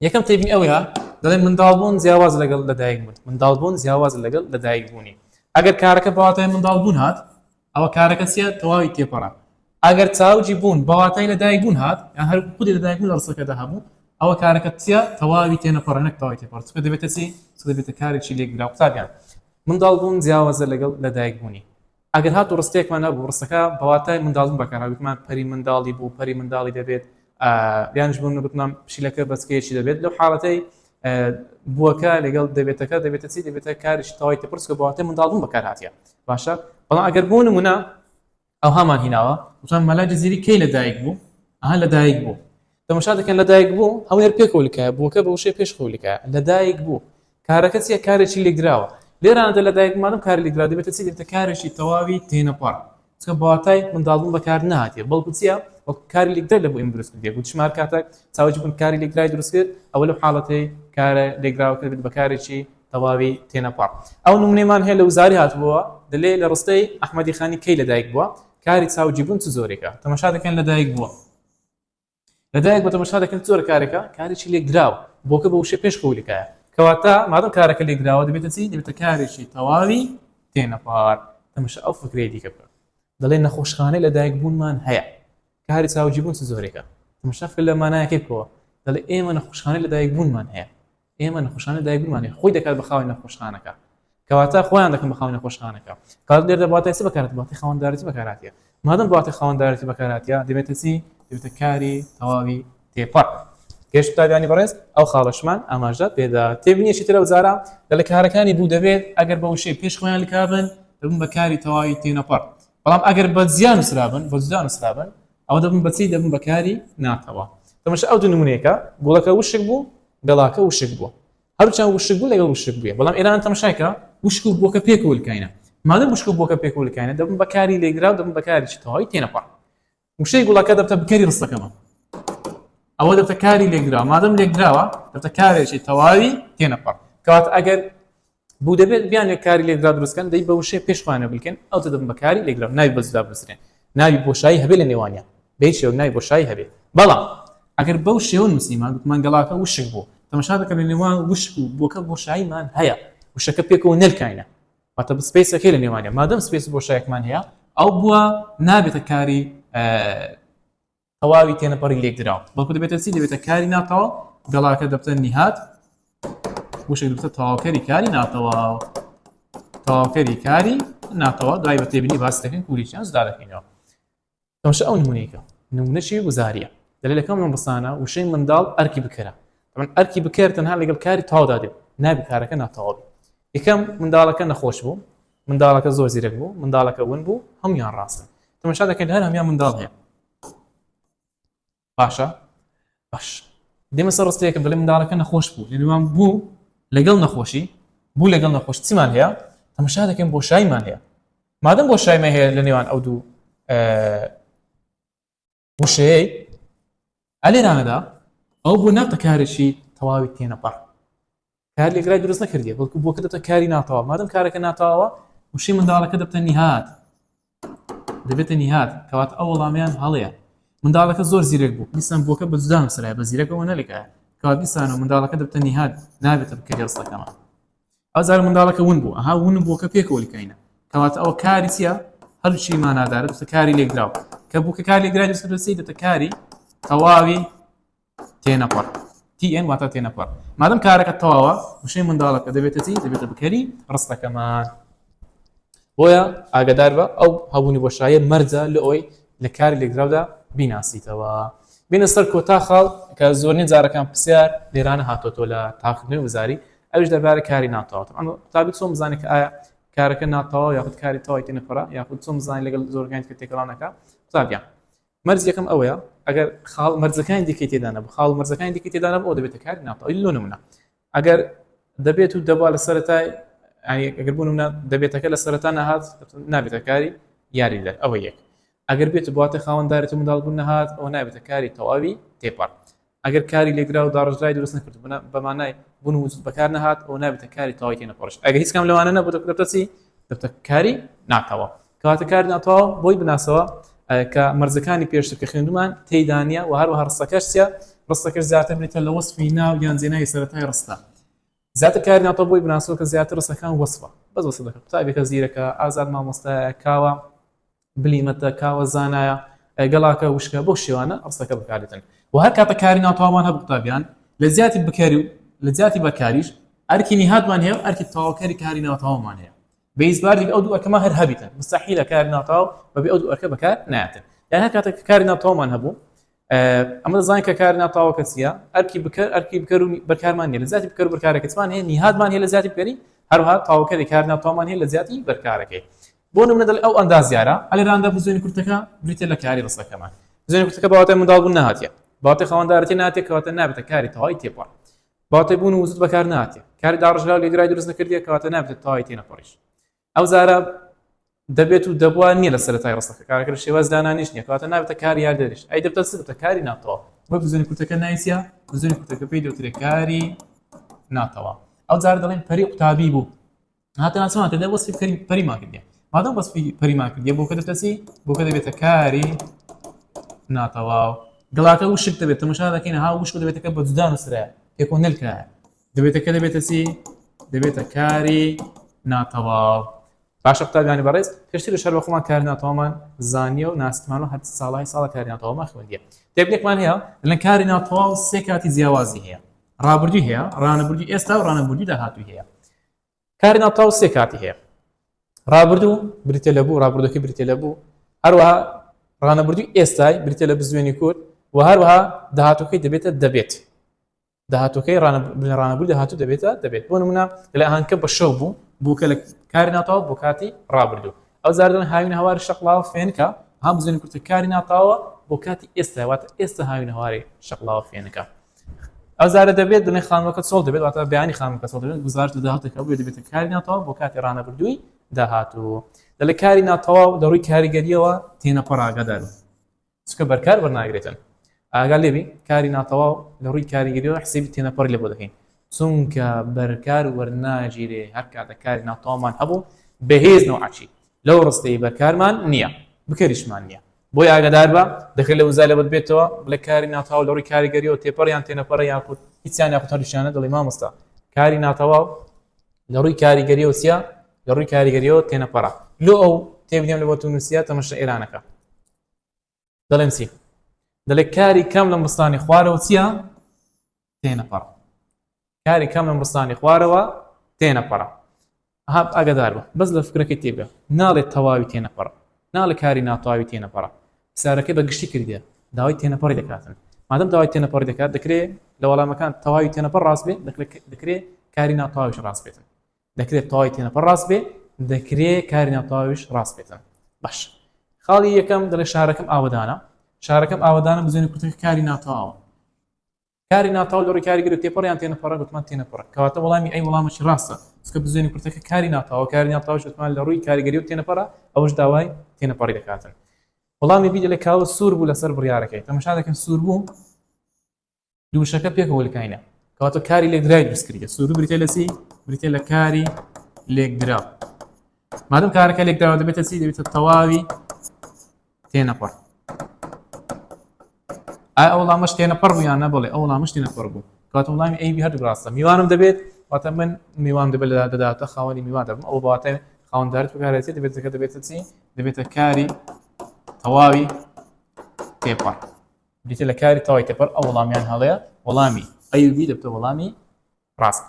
[SPEAKER 1] یەکەم تێبینی ئەوەیە دەڵێن منداڵبوون جیاواز لەگەڵ لەدایک بوون منداڵبوون جیاواز لەگەڵ لەدایک بوونی ئەگەر کارەکە بەواتای منداڵبوون هات ئەوە کارەکە چیە تەواوی تێپەڕە ئەگەر چاوجی بوون بەواتای لەدایک بوون هات یان هەر خودی لەدایک بوون لە ڕستەکەدا هەبوو ئەوە کارەکە چیە تەواوی تێنەپەڕە نەک تەواوی تێپەڕ چونکە دەبێتە چی دەبێتە کارێکی لێکدرا قوتابیان منداڵبوون جیاوازە لەگەڵ لەدایک بوونی ئەگەر هات و ڕستێکمان نەبوو ڕستەکە بەواتای منداڵبوون بەکارهاتمان پەری منداڵی بوو پەری منداڵی دەبێت یانش بوون بتنام پشیلەکە بەسکەیەکی دەبێت لەو حاڵەتەی بووەکە لەگەڵ دەبێتەکە دەبێتە چی دەبێتە کارێکی تەواوی تێپەڕ چونکە بەواتای منداڵبوون بەکارهاتیە باشە بەڵام ئەگەر بوو نمونە ئەو هەمان هیناوە وتان مەلا جەزیری کەی لەدایک بوو لەدایک بوو تەماشا دەکەن لەدایک بوو هەمووی پێکەوەلکایە بووەکە بە وشەی پێشخەوەلکایە لەدایک بوو کارەکە چیە کارێکی لێکدراوە لێرانەدا لەدایک مادەم کاری لێکدرا دەبێتە چی دەبێتە کارێکی تەواوی تێنەپەڕ چونکە بەواتای منداڵبوون بەکار نهاتێ بەڵکو چیە وەکو کاری لێکدرا لە بۆ ئێمە دروست کردێ گوتشمار کاتێک چاوجی بوون کاری لێکدرای دروست کرد ئەوە لەو حاڵەتەی کارە لێکدراوەکە دەبێت بە کارێکی تەواوی تێنەپەڕ ئەو نمونەیەمان هەیە لە وزاری هاتبووە دەلێ لە ڕستەی ئەحمەدی خانی کەی لەدایک بووە کاری چاوجی بوون چ زۆرێکە تەماشا دەکەن لەدایک بووە لەدایک بە تەماشا دەکەن زۆر کارێکە کارێکی لێکدراوە بۆکە بە وشەی پێشخەوەلکایە کەواتە مادەم کارەکە لێکدراوە دەبێتە چی دەبێتە کارێکی تەواوی تێنەپەڕ تەماشا ئەو فکرەی دیکە بکە دەڵێن نەخۆشخانەی لەدایک بوونمان هەیە کاری چاوجی بوون چ زۆرێکە تەماشا فکر لە مانایەکەی بکەوە دەڵێ ئێمە نەخۆشخانەی لەدایک بوونمان هەیە ئێمە نەخۆشخانەی لەدایک بوونمان هەیە خۆی دەکات بە خاوەن نەخۆشخانەکە کەواتە خۆیان دەکەن بە خاوەن نەخۆشخانەکە کات لێرە دەباتای چ بەکارات باتای خاوەندارەتی بەکارهاتیە مادەم باتای خاوەندارەتی بەکارهاتیە دەبێتە چی دەبێتە کاری تەواوی تێپەڕ گەشت تابیانی بەڕێز ئەو خاڵەشمان ئاماژە پێدا تێبینیشی ترە وزارە لە کارەکانی بوو دەبێت ئەگەر بە وشەی پێش خۆیان لکابن دەبن بە کاری تەواوی تێنەپەڕ بەڵام ئەگەر بە زیان وسرابن بە جودان وسرابن ئەو دەبن بەچی دەبن بە کاری ناتەوە تەمەش ئەو دوو نمونەیەکە گوڵەکە وشک بوو گەڵاکە وشک بوو هەرچەند وشک بوو لەگەڵ وشک بووە بەڵام ئێران تەماشایکە وشک و بووکە پێکەوەلکاینە مادەم وشک و بووکە پێکەوەلکاینە دەبن بە کاری لێگرا و دەبن بە کاریی تەواوی تێنەپەڕ وشەی گوڵەکە دەبتە بکەری ڕستەکەمە ئەوە دەبتە کاری لێگرا مادەم لێگراوە دەبتە کارێکی تەواوی تێنەپەڕ کەواتە ئەگەر بوو دەبێت بیان کاری لێگرا دروستکەن دەی بە وشەی پێشخوانە بکەن ئەو دەبن بە کاری لێگرا ناوی بە جودا بنووسرێن ناوی بۆشایی هەبێت لە نێوانیان بەهیچ شێوەیەک ناوی بۆشایی هەبێت بەڵام ئەگەر بەو شێوە نووسیمان گوتمان گەڵاکە وشک بوو تەماشا دەکەن لە نێوان وشک و بۆکە بۆشاییمان هەیە وشەکە پێکەوە نەلکاینە واتە سپێسەکەی لە نێوانیان مادەم سپێس بۆشایەکمان هەیە ئەو بووە نابێتە کاری تەواوی تێنەپەڕی لێکدراوە بەڵکو دەبێتە چی دەبێتە کاری ناتەوە گەڵاکە دەبتە نیهات وشک دەبتە تەواوکەری کاری ناتەوە تەواوکەری کاری ناتەوە دوای بە تێبینی باس دەکەین کوریچیان زدا دەکەینەوە تەماشا ئەو نمونەیەکە نمونەشی وزاریە دەلێلەکەم لەم بەسانە وشەی منداڵ ئەرکی بکەرە ئەرکی بکەر تەنها لەگەڵ کاری تەواودا دێت نابی کارەکە ناتەواو یەکەم منداڵەکە نەخۆش بوو منداڵەکە زۆر زیرەک بوو منداڵەکە ون بوو هەمویان ڕاستن تەماشا دەکەین هەر هەمیان منداڵ هەیە باشە باش دێمە سەر ڕستەیەکم دەڵێ منداڵەکە نەخۆش بوو لەنێوان بوو لەگەڵ نەخۆشی بوو لەگەڵ نەخۆش چیمان هەیە تەماشا دەکەین بۆشاییمان هەیە مادەم بۆشاییمان هەیە لە نێوان ئەو دوو وشەیە ئەلێرانەدا ئەو بۆ ناتە کارێکی تەواوی تێنەپەڕ کار لێگرای دروست نەکردیە بەڵکو بۆکە دەبتە کاری ناتەواو مادەم کارەکە ناتەواوە وشەی منداڵەکە دەبتە نیهات دەبێتە نیهات کەواتە ئەو وەڵامیان هەڵەیە منداڵەکە زۆر زیرەک بوو دیسان بۆکە بە جودام سرایە بە زیرەکەەوە نەلێکایە کەوات دیسانەوە منداڵەکە دەبتە نیهات نابێتە بکەری ڕستەکەمان ئەو زار منداڵەکە ون بوو ئەها ون بۆکە پێکەوەلکاینە کەواتە ئەوە کاری چییە هەرچی مانادارە دەبتە کاری لێگراوە کە بووکە کار لێگرای دەبێتە دەبتە کاری تەواوی تێنەپەڕ TN واتە تێنەپەڕ مادەم کارەکە تەواوە وشەی منداڵەکە دەبێتە چی دەبێتە بکەری ڕستەکەمان بۆیە ئاگادار بە ئەو هەبوونی بۆشاییە مەرجە لە ئەوەی لە کاری لێگراودا بیناسیتەوە بینە سەر کۆتا خاڵ کە زۆرنی جارەکان پرسیار لێرانە هاتۆتۆ لە تاقیکردنەوەی وزاری ئەوش دەربارەی کاری ناتەواو قوتابی چۆن بزانێت کە ئایا کارەکە ناتەواو یاخود کاری تەواوی تێنەپەڕە یاخود چۆن بزانێت لەگەڵ زۆرەکانی تر تێکەڵانەکە قوتابیان مەرج یەکەم ئەوەیە ئەگەر خاڵ مەرجەکانی دیکەی تێدا نەبوو خاڵ مەرجەکانی دیکەی تێدا نەبوو ئەو دەبێتە کاری ناتەواو لۆ نمونە ئەگەر دەبێت و دەبوا لە سەرەتای ئەگەر بوو نمونە دەبێتەکە لە سەرەتا نەهات نابێتە کاری یاری دەر ئەوە یەک ئەگەر بێت بواتە خاوەنددارێت و منداڵ بوون نەهات ئەوە نابێتە کاری تەواوی تێپەڕ ئەگەر کاری لێگرا و داڕژای دروست نەکرد بەمانای بوون و وجود بەکار نەهات ئەو نابێتە کاری تەواوی تێنەپەڕش ئەگەر هیچ کام لەوانە نەبوو دەبێتە چی دەبێتە کاری ناتەواو کەواتە کاری ناتەواو بۆی بناسەوە کە مەرجەکانی پێشتر کە خوێندومان تێیدانە و هەروەها ڕستەکەش چیە ڕستەکەش زیاتر بێتە لە وەسفی ناو یان جێناوی سەرەتای ڕستە زیاتر کاری ناتەواو بۆی بناسەوە کە زیاتر ڕستەکان وەسفە بەس وەسف دەکات قوتابێکە زیرەکە ئازاد مامۆستایە کاوە بلیمەتە کاوە زانایە گەڵاکە وشکە بۆ شێوانە ڕستەکە بەکارێتن و هەر کاتە کاری ناتەواومان هەبوو قوتابیان لە زیاتی بکاری و لە زیاتی بەکاریش ئەرکی نیهاتمان هەیە و ئەرکی تەواوکەری کاری ناتەواومان هەیە بەیزباری ئەو دوو ئەرکەمە هەر هەبیتن مستحیلە کاری ناتەواو بەبێ ئەو دوو ئەرکە بەکار نایەتن یان هەر کاتێک کاری ناتەواومان هەبوو ئەمە دەزانین کە کاری ناتەواوەکە چییە ئەرکی بکەر و بەرکارمان هەیە لە زیاتی بکەر و بەرکارەکەمان هەیە نیهاتمان هەیە لە زیاتی بکەری هەروەها تەواوکەری کاری ناتەواومان هەیە لە زیاتی بەرکارەکەی بۆ نمونە دەڵێ ئەو ئەندازیارە ئەلێراندا بزوێنی کورتەکە بریتە لە کاری ڕستەکەمان زوێنی کورتەکە بەواتای منداڵ بوون نەهاتیە بەواتای خاوەنددارەتی ناتێت کەواتە نابێتە کاری تەواوی تێپەڕ بەواتای بوون و وجود بەکار ناتێت کاری داڕژرا و لێگرای دروست نەکردیە کەواتە نابێتە تەواوی تێنەپەڕیش ئەو زارە دەبێت و دەبووە نییە لە سەرەتای ڕستەکە کارەکە شێواز دانانیش نییە کەواتە نابێتە کاری یاردەریش ئەی دەبتە دەبتە کاری ناتەواو بۆ زوێنی کورتەکە نایسیە زوێنی کورتەکە پێی دەوترێت کاری ناتەواو ئەو زارە دەڵێن پەری قوتابی بوو هاتە ناسەوان تێدا وەسفی پەریما کردیە مادەم وەسفی پەریما کردیە بۆکە دەبتە چی بۆکە دەبێتە کاری ناتەواو گەڵاکە وشک دەبێت تەماشا دەکەین ها وشک دەبێتەکە بە جودان وسرایە پێکۆ نەلکایە دەبێتەکە دەبێتە چی دەبێتە کاری ناتەواو باشە قوتابیانی بەڕێز پێشتر لە شەر بە خۆمان کاری ناتەواومان زانیە و ناسیمان و هەر ساڵی کاری ناتەواومان خوێندیە تێبینێکمان هەیە لە کاری ناتەواو سێ کاتی جیاوازی هەیە ڕابردووی هەیە ڕانەبردووی ئێستا و ڕانەبردووی داهاتووی هەیە کاری ناتەواو سێ کاتی هەیە ڕابردوو بریتە لە بوو ڕابردووەکەی بریتە لە بوو هەروەها ڕانەبردووی ئێستای بریتە لە بزوێنی کورد و هەروەها داهاتووەکەی دەبێتە دەبێت داهاتووەکەی ڕانەبووی داهاتوو دەبێت بۆ نمونە لە ئاهەنگکە بە شەو بووکە لە کاری ناتەواو بۆ کاتی ڕابردوو ئەو زاردن هاوین هەواری شەقڵاوە فێنکە هەم بزانین کورتە کاری ناتاوە بۆ کاتی ئێستا واتە ئێستا هاوین هەواری شەقڵاوە فێنەکە ئەو زارە دەبێت دڵێ خانووەکە چۆڵ دەبێت واتە بەیانی خانووەکە چۆڵ دەبێت گزارش لە داهاتێکە بێت دەبێتە کاری ناتەواو بۆ کاتی ڕانەبردووی داهاتوو لە کاری ناتەواو لە ڕووی کاریگەریەوە تێنەپەڕ ئاگادارن چکە بەرکار وەرناگرێتن ئاگا لێبی کاری ناتەواو لە ڕووی کاریگەریەوە حسێبی تێنەپەڕی لێ بۆ دەکەین چونکە بەرکار وەرناگیرێ هەر کاتە کاری ناتەواومان هەبوو بەهێز نەوعاچی لەو ڕستەی بەرکارمان نییە بکەریشمان نییە بۆی ئاگادار بە دەکرێت لە وزای لەبەت بێتەوە بڵێ کاری ناتەواو لە ڕووی کاریگەریەوە تێپەڕیان تێنەپەڕە یاخود هیچیان یاخود هەردووشیانە دەڵێ مامۆستا کاری ناتەواو لە ڕووی کاریگەریەوە چییە لە ڕووی کاریگەریەوە تێنەپەڕە لۆ ئەو تێبینیم لە بۆ تونووسیا تەمەشە ئێرانەکە دەڵێم چی دەڵێ کاری کەم لە مستانی خوارەوە چییە تێنەپەڕ کاری کەم لە مستانی خوارەوە تێنەپەڕە هەب ئاگادار بە بەس لە فکرەکەی تێبگە ناڵێت تەواوی تێنەپەڕە ناڵە کاری ناتەواوی تێنەپەڕە سارەکەی بە گشتی کردیە داوای تێنەپەڕی دەکاتن مادەم داوای تێنەپەڕی دەکات دەکرێت لە وەڵامەکان تەواوی تێنەپەڕ ڕاست بێت دەکرێت کاری ناتەواویش ڕاست بێتن دەکرێت تەواوی تێنەپەڕ ڕاست بێت دەکرێت کاری ناتەواویش ڕاست بێتن باش خاڵی یەکەم دەڵێ شارەکەم ئاوەدانە شارەکەم ئاوەدانە بزانێت کوتەکە کاری ناتەواوە کاری ناتەواو لە ڕووی کاریگەری تێپەڕیان تێنەپەڕە گوتمان تێنەپەڕە کەواتە وەڵامی ئەی وەڵامەی ڕاستە چکە بزانێت کورتەکە کاری ناتەواو کاری ناتەواوش گوتمان لە ڕووی کاریگەری و تێنەپەڕە ئەوەش داوای تێنەپەڕی دەکاتن وەڵامی بی دەڵێ کاوە سوور بوو لەسەر بڕیارەکەی تەماشا دەکەن سوور بوو دووشەکە پێکەوە لەکاینە کەواتە کاری لێکدراوی دروست کردیە سوور بریتێ لە چی بریتێ لە کاری لێکدراو مادەم کارەکە لێکدراوە دەبێتە چی دەبێتە تەواوی تێنەپەڕ ئایا ئەو وەڵامەش تێنەپەڕ بوو یان نەبڵێ ئەو وەڵامەش تێنەپەڕ بوو کەواتە وەڵامی ئەیبی هەردوو ڕاستە میوانم دەبێت واتە من میوان دەبێت لە دەداتە خاوەنی میوان دەبم ئەو بەواتە خاوەنددارت بکارێتی دەبێتەکە دەبێتە چی دەبێتە کاری تەواوی تێپەڕ بریتێ لە کاری تەواوی تێپەڕ ئەو وەڵامیان هەڵەیە وەڵامی ئەیبی دەبێتە وەڵامی ڕاست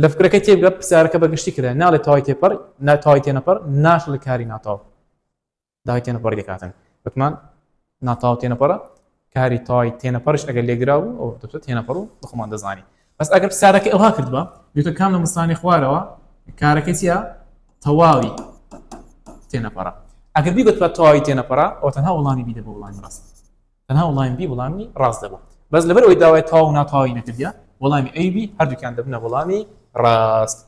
[SPEAKER 1] لە فکرەکەی تێبگە پرسیارەکە بەگشتی کرا ناڵێت تەواوی تێپەڕ تەواوی تێنەپەڕ ناش لە کاری ناتەواو داوای تێنەپەڕی دەکاتن وتمان ناتەواو تێنەپەڕە کاری تەواوی تێنەپەڕش ئەگەر لێگرا بوو ئەو دەبێت تێنەپەڕ و بخۆمان دەزانی بەس ئەگەر پرسیارەکەی ئەوها کردبە بێتە کام لە مستانی خوارەوە کارەکەی چییە تەواوی تێنەپەڕە ئەگەر بیگوت بە تەواوی تێنەپەڕە ئەو تەنها وەڵامی بی دەبوو وەڵامی ڕاست تەنها وەڵامی بی وەڵامی ڕاست دەبوو بەس لەبەر ئەوەی داوای تەواو و ناتەواوی نەکردیە وەڵامی ئەیبی هەردووکیان دەبنە وەڵامی ڕاست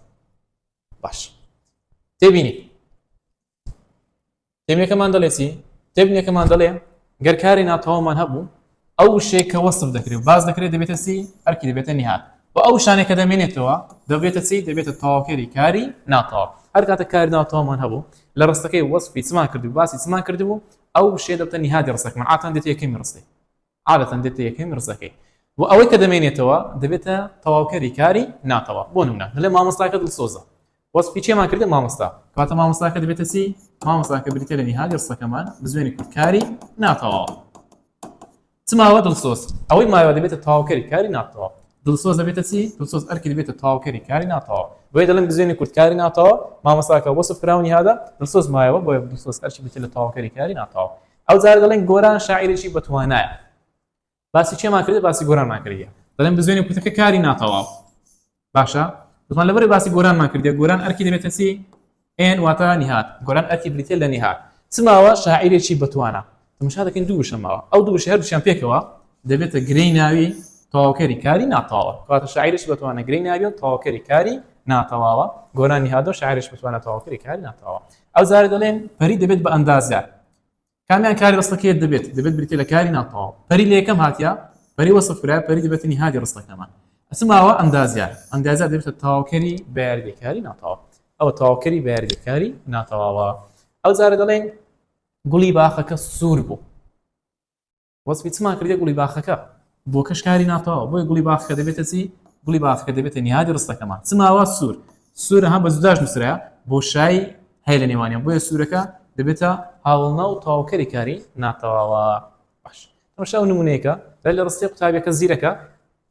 [SPEAKER 1] باش تێبینی تێبینەکەمان دەڵێ چی تێبینەکەمان دەڵێ گەر کاری ناتەواومان هەبوو ئەو شەیە کە وەسف دەکرێت باز دەکرێت دەبێتە چی هەرکی دەبێتە نهات و ئەو شانێک کە دەمێنێتەوە دەبێتە چی دەبێتە تەواوکەری کاری ناتەواو هەر کاتە کاری ناتەواومان هەبوو لە ڕستەکەی وەسفی چمان کردو باسی چمان کردبوو ئەو شێ دەبێتە نهادی ڕستەکەمان عادەتەن دێتە یەکەمی ڕستەی عادەتەن دێتە یەکەمی ڕستەکەی و ئەوەی کە دەمێنێتەوە دەبێتە تەواوکەری کاری ناتەواو بۆ نمونە لە مامۆستاکە دڵسۆزە وەسفی چێمان کردە مامۆستا کاتە مامۆستاکە دەبێتە چی مامۆستاکە بریتێ لە نهادی ڕستەکەمان بزوێنی کاری ناتەواو چماوە دڵسۆز ئەوەی مایەوە دەبێتە تەواوکەری کاری ناتەواو دڵسۆز دەبێتە چی دڵسۆز ئەرکی دەبێتە تەواوکەری کاری ناتەواو بۆیە دەڵێن بزوێنی کاری ناتەواو مامۆستاکە وەسف کراونی هادا دڵسۆز مایەوە بۆیە دڵسۆز ئەرکی بێتە لە تەواوکەری کاری ناتەواو ئەو جارە دەڵێن گۆران شاعیرێکی بەتوانایە باسی چێمان کردێت باسی گۆرانمان کردیە دەڵێن بزوێنی کوتەکە کاری ناتەواو باشە دڵمان لەبەرەوەی باسی گۆرانمان کردیە گۆران ئەرکی دەبێتە چی ئێن واتە نهات گۆران ئەرکی بریتێ لە نهات چماوە شاعیرێکی بەتوانە تەماشا دەکەین دوو وشەماوە ئەو دوو وشە هەردووشیان پێکەوە دەبێتە گرەی ناوی تەواوکەری کاری ناتەواو کاتە شاعیرێکی بەتوانە گرەی ناوی و تەواوکەری کاری ناتەواوە گۆران نهادۆ شاعیرێک بەتوانە تەواوکەری کاری ناتەواو ئەو زارە دەڵێن پەری دەبێت بە ئەندازیار کامیان کاری ڕستەکەیت دەبێت بریتێ لە کاری ناتەواو پەری لە یەکەم هاتیە پەری وەسفرا پەری دەبێتە نهادی ڕستەکەمان ئەسماوە ئەندازیار ئەندازیار دەبێتە تەواوکەری بەیاردیکاری ناتەواو ئەوە تەواوکەری بەیاردیکاری ناتەواوە ئەو زارە دەڵێن گوڵی باخەکە سوور بوو وەسفی چمان کردێ گوڵی باخەکە بۆ کەشکاری ناتەواو بۆی گوڵی باخەکە دەبێتە چی گوڵی باخەکە دەبێتە نهادی ڕستەکەمان چماوە سوور هەم بە جوداش نووسرایە بۆ شای هەیە لە نێوانیان بۆیە سوورەکە دەبێتە هاوڵنا و تەواوکەری کاری ناتەواوە باش تەماشا نمونەیەکە لە ڕستی قوتابیەکە زیرەکە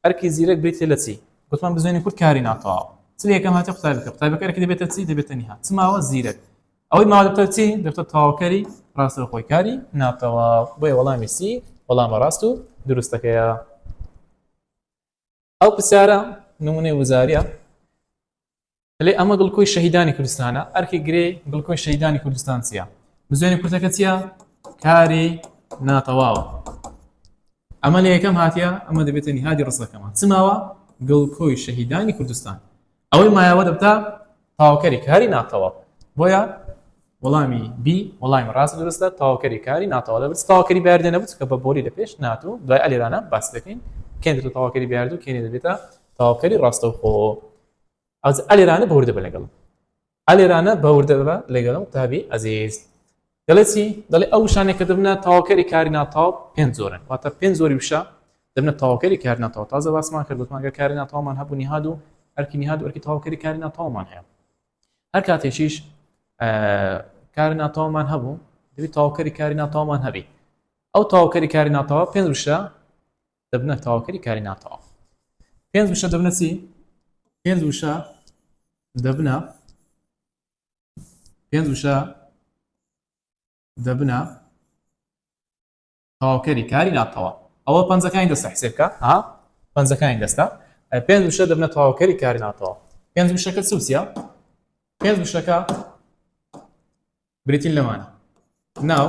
[SPEAKER 1] ئەرکی زیرەک بریتێ لە چی گوتمان بزوێنی کورد کاری ناتەواو چ یەکەم هاتە قوتابەکە ئەرکی دەبێتە چی دەبێتە نهات چماوە زیرەک ئەوەی ماوە دەبێتە چی دەبێتە تەواوکەری ڕاستەوخۆی کاری ناتەواو بۆیە وەڵامی سی وەڵامە ڕاست و دروستەکەیە ئەو پرسیارە نمونەی وزاریە لێ ئەمە گڵکۆی شەهیدانی کوردستانە ئەرکی گرێ گڵکۆی شەهیدانی کوردستان چییە بزوێنی کورتەکە چییە کاری ناتەواوە ئەمە لە یەکەم هاتیە ئەمە دەبێتە نهادی ڕستەکەمان چماوە گڵکۆی شەهیدانی کوردستان ئەوەی مایاوە دەبتا تاواکەری کاری ناتەواو بۆیە وەڵامی بی وەڵامی ڕاست درستە تاواکەری کاری ناتەواو لەبەر تاواکەری بیاردە نەبوت کە بە بۆلی لە پێش ناتوو دوای ئەلێرانە باس دەکەین کێنێتە تاواکەری بیاردوو کێنێ دەبێتە تاواکەری ڕاستەوخۆ ئەوز ئەلێرانە بەوردە بە لەگەڵم ئەلێرانە بەوردە بە لەگەڵم تابی ئەزیز دەڵێ چی دەڵێ ئەو شانێک کە دەبنە تاواکەری کاری ناتەواو پێنج زۆرن واتە پێنج زۆری وشە دەبنە تاواکەری کاری ناتەواو تازە باسمان کرد گوتمان گە کاری ناتەواومان هەبوو نهاد و ئەرکی نهاد و ئەرکی تاواکەری کاری ناتەواومان هەیە هەر کاتێکیش کاری ناتەواومان هەبوو دەبێت تاواکەری کاری ناتەواومان هەبی ئەو تاواکەری کاری ناتەواو پێنج وشە دەبنە تاواکەری کاری ناتەواو پێنج وشە دەبنە چی پێنج وشە دەبنە پێنج وشە دەبنە تاواکەری کاری ناتەواو ئەوە پەنجەکانی دەستە حسێب بکە ها پەنجەکانی دەستە پێنج وشە دەبنە تاواکەری کاری ناتەواو پێنج وشەکە چوسیە پێنج وشەکە بریتین لەوانە ناو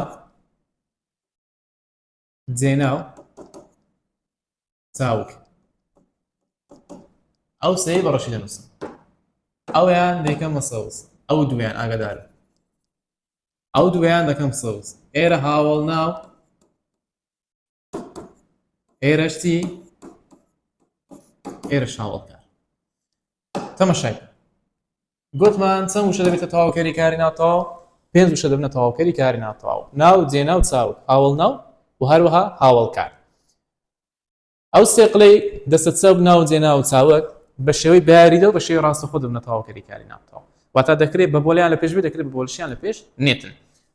[SPEAKER 1] جێناو چاوک ئەو سەیە بەڕەشی دەنووسن ئەویان دەیکەمە سەوز ئەو دویان ئاگادارە ئەو دویان دەکەم سەوز ئێرە هاوڵ ناو ئێرەشتی ئێرەش هاوڵکار تەماشای گوتمان چەند وشە دەبێتە تاواکەری کاری ناتەواو پێنج وشە دەبنە تاواکەری کاری ناتەواو ناو جێناو چاوک هاوڵ ناو و هەروەها هاوڵکار ئەو سێقلەی دەستە چەب ناو جێناو چاوک بە شێوەی بیاریدە و بە شێوەی ڕاستەخۆ دەبنە تاواکەری کاری ناتەواو واتە دەکرێت بە بۆلیان لە پێش بێت دەکرێت بە بۆلشیان لە پێش نێتن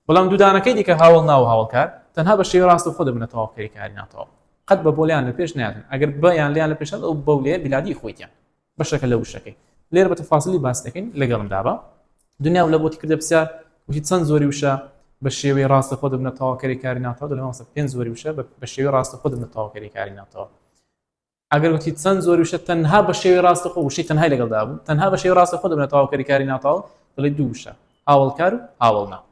[SPEAKER 1] بەڵام دوودانەکەی دیکە هاوڵ ناو و هاوڵکار تەنها بە شێوەی ڕاستەخۆ دەبنە تاواکەری کاری ناتەواو قەت بە بۆلیان لە پێش ناتن ئەگەر بەیان لیان لە پێشە ئەو بەولێ بیلادی خۆیتیان بەشەکە لە وشەکەی لێرە بە تەفاسیلی باس دەکەین لەگەڵمدا بە دنیا لە بۆتی کردە پرسیار وتی چەند زۆری وشە بە شێوەی ڕاستەخۆ دەبنە تاواکەری کاری ناتەواو دەڵێ مامۆستا پێنج زۆری وشە بە شێوەی ڕاستەخۆ دەبنە تاواکەری کاری ناتەواو ئەگەر وتی چەند زۆری وشە تەنها بە شێوەی ڕاستەخۆ وشەی تەنهای لەگەڵدا بوو تەنها بە شێوەی ڕاستەخۆ دەبنە تاواکەری کاری ناتەواو دەڵێ دوو وشە هاوڵکار و هاوڵ ناو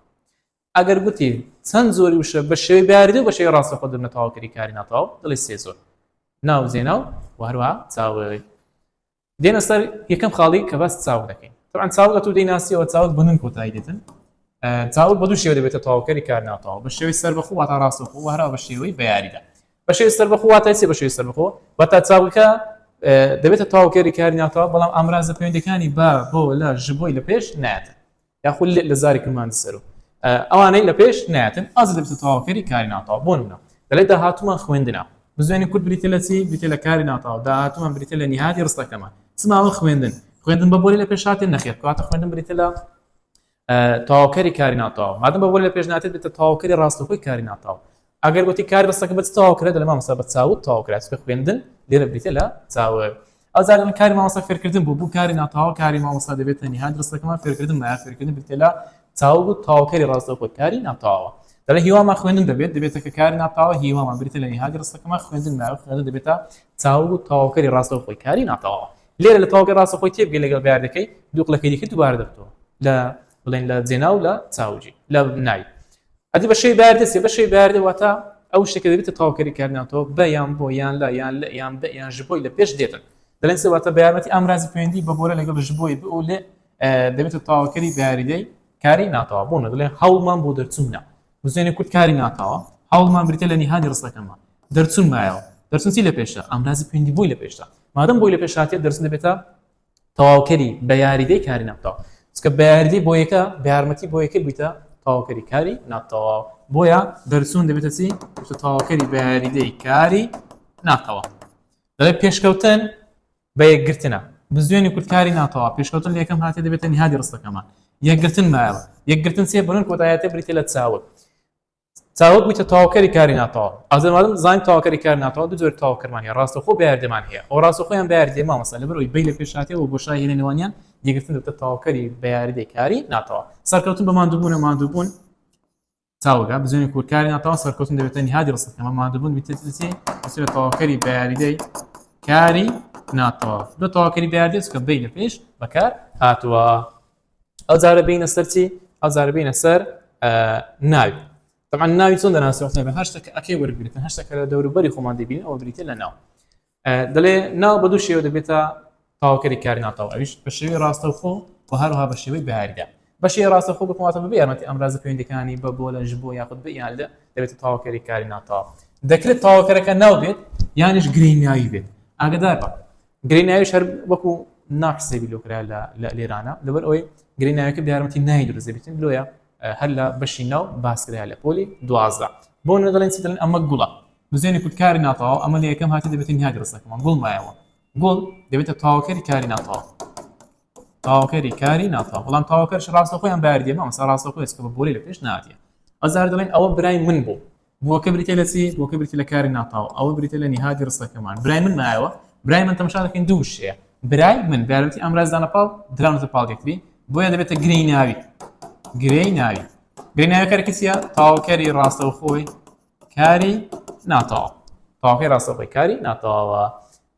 [SPEAKER 1] ئەگەر گوتی چەند زۆری وشە بە شێوەی بیاریدە و بە شێوەی ڕاستەخۆ دەبنە تاواکەری کاری ناتەواو دەڵێ سێ زۆر ناو جێناو و هەروەها چاوک دێنە سەر یەکەم خاڵی کە باس چاوک دەکەین طبعا چاوک لە تو دەیناسیەوە چاوک بە نون کۆتایی دێتن چاوک بە دوو شێوە دەبێتە تاواکەری کاری ناتەواو بە شێوەی سەربەخۆ واتە ڕاستەخۆ و هەروەها بە شێوەی بەیاریدا بە شێوەی سەربەخۆ واتە چی بە شێوەی سەربەخۆ واتە چاوکەکە دەبێتە تاواکەری کاری ناتەواو بەڵام ئامرازە پەیوەندیەکانی بۆ لە ژبۆی لە پێش نایەتن یاخود لە زاری کلمانی سەر و ئەوانەی لە پێش نایەتن ئازە دەبێتە تاواکەری کاری ناتەواو بۆ نمونە دەڵێت داهاتوومان خوێندنە بزوێنی کورد بریتە لە چی بریتە لە کاری ناتەواو داهاتوومان بریتە لە نهادی ڕستەکەمان چماوە خوێندن بە بۆلی لە پێش هاتێ نەخێت کاتە خوێندن بریتە لە تاواکەری کاری ناتەواو مادەم بە بۆلی لە پێش ناتێت بێتە تاواکەری ڕاستەخۆی کاری ناتەواو ئەگەر گوتی کاری ڕستەکە بە تاواکرێت دەڵێ مامۆستا بە چاوت تاواکرێت کە خوێندن لێرە بریتە لە چاوک ئەو زارن کاری مامۆستا فێرکردن بوو کاری ناتەواو کاری مامۆستا دەبێتە نهاد ڕستەکەمان فێرکردن مایە فێرکردن بریتە لە چاوک و تاواکەری ڕاستەخۆی کاری ناتەواو دەڵێ هیوامان خوێندن دەبێتە کە کاری ناتەواو هیوامان بریتە لە نهادی ڕستەکەمان خوێندن مایە خوێندن دەبێتە چاوک و تاواکەری ڕاستەخۆی کاری ناتەواو لێرە لە تاواکەری ڕاستەخۆی تێبگەی لەگەڵ بیاردەکەی دووقلەکەی دیکە دووبارە دەبتەوە لە بڵێن لە جێناو لە چاوجی لە ناوی ئەدی بە شێوەی بیاردە بە شێوەی بیاردە واتە ئەو شتێکە دەبێتە تاواکەری کاری ناتەواو بە یان بۆ یان لە یان لە یان بە یان ژبۆی لە پێش دێتن دەڵێن واتە بە یارمەتی ئامرازی پەیوەندی بە بۆلە لەگەڵ ژبۆی بۆ لێ دەبێتە تاواکەری بیاریدەی کاری ناتەواو بۆ دەڵێن هەوڵمان بۆ دەرچوونە بزوێنێ کورد کاری ناتەواو هەوڵمان بریتە لە نهادی ڕستەکەمان دەرچوون مایەوە دەرچوون چی لە پێشە ئامرازی پەیوەندی بۆی لە پێشە مادەم بۆی لە پێش هاتێت دەرچوون دەبێتە تەواوکەری بەیاریدەی کاری ناتەواو چکە بەیاریدەی بۆ یەکە بەیارمەتی بۆ یەکە بیتە تاواکەری کاری ناتەواو بۆیە دەرچوون دەبێتە چی تاواکەری بەیاریدەی کاری ناتەواو دەڵێ پێشکەوتن بە یەکگرتنە بزوێنی کورد کاری ناتەواو پێشکەوتن لە یەکەم هاتێ دەبێتە نهادی ڕستەکەمان یەکگرتن مایەوە یەکگرتن چیە بنن کۆتایەتە بریتە لە چاوک چاوک بیتە تاواکەری کاری ناتەواو ئازمادەم زان تاواکەری کاری ناتەواو دوو جۆر تاواکەرمان هەیە ڕاستەخۆ بەیاردەمان هەیە ئەو ڕاستەخۆیان بەیاردێ مامۆستا لەبەرەوەی بەی لە پێش هاتێەوە بۆ شای هێنێنەوەنیان یەکگرتن دەبێتە تاواکەری بەیاریدەی کاری ناتەواو سەرکەوتن بە ماندووبوون چاوکە بزوێنی کورد کاری ناتەواو سەرکەوتن دەبێتە نهادی ڕستەکەمان ماندووبوون بیتە چی تاواکەری بەیاریدەی کاری ناتەواو لە تەواوکەری بەیاردێت کە بین لە پێش بەکار هاتووە ئەو جارە بینە سەر چی ئەو جارە بینە سەر ناوی طبعا ناوی چۆن دەناسیوە بە هەر شتێک ئەکەی وەربگریتن هەر شتێک لە دەوروبەری خۆمان دەبینین ئەوە بریتە لە ناو دەڵێ ناو بە دوو شێوە دەبێتە تەواوکەری کاری ناتەواو ئەویش بە شێوەی ڕاستەوخۆ و هەروەها بە شێوەی بەیاریدا بە شێوەی ڕاستەوخۆ بکەواتە بە یارمەتی ئەمراز پەیوەندیەکانی بە بۆ لە ژبۆ یاخود بە یاندا دەبێتە تەواوکەری کاری ناتەواو دەکرێت تەواوکەرەکە ناو بێت یانیش گرەی ناوی بێت ئاگدار بە گرەی ناویش هەر وەکو ناقسەبی لۆکرا لە لێرانە لەبەر ئەوەی گرەی ناویەکە بە یارمەتی ناوی دروست دەبێتن لۆیە هەر لە بەشی ناو باسکرا لە پۆلی 12 بۆ دەڵێن چی دەڵێن ئەمە گوڵە بزێنی کاری ناتەواو ئەمە لە یەکەم هاتی دەبێتن ها دەستەکەمان گوڵ مایەوە گوڵ دەبێتە تەواوکەری کاری ناتەواو تەواوکەری کاری ناتەواو بەڵام تەواوکەرش ڕاستەوخۆیان بەیاردێ مەسا ڕاستەوخۆی ئێسکە بە بۆلی لە پێش ناتیە ئەزار دەڵێن ئەوە برای من بوو بۆکە بریتە لە چی بۆکە بریتە لە کاری ناتەواو ئەوە بریتە لە نهادی ڕستەکەمان برای من مایەوە برای من تەماشا دەکەین دوو شەیە برای من بەیارەتی ئەمڕازدانە پاڵ درانتە پاڵێکبی بۆیە دەبێتە گرەی ناوی گرەی ناوی گرەی ناویەکە کەسیە تەواوکەری ڕاستەوخۆی کاری ناتەواو تەواوکەری ڕاستەوخۆی کاری ناتەواوە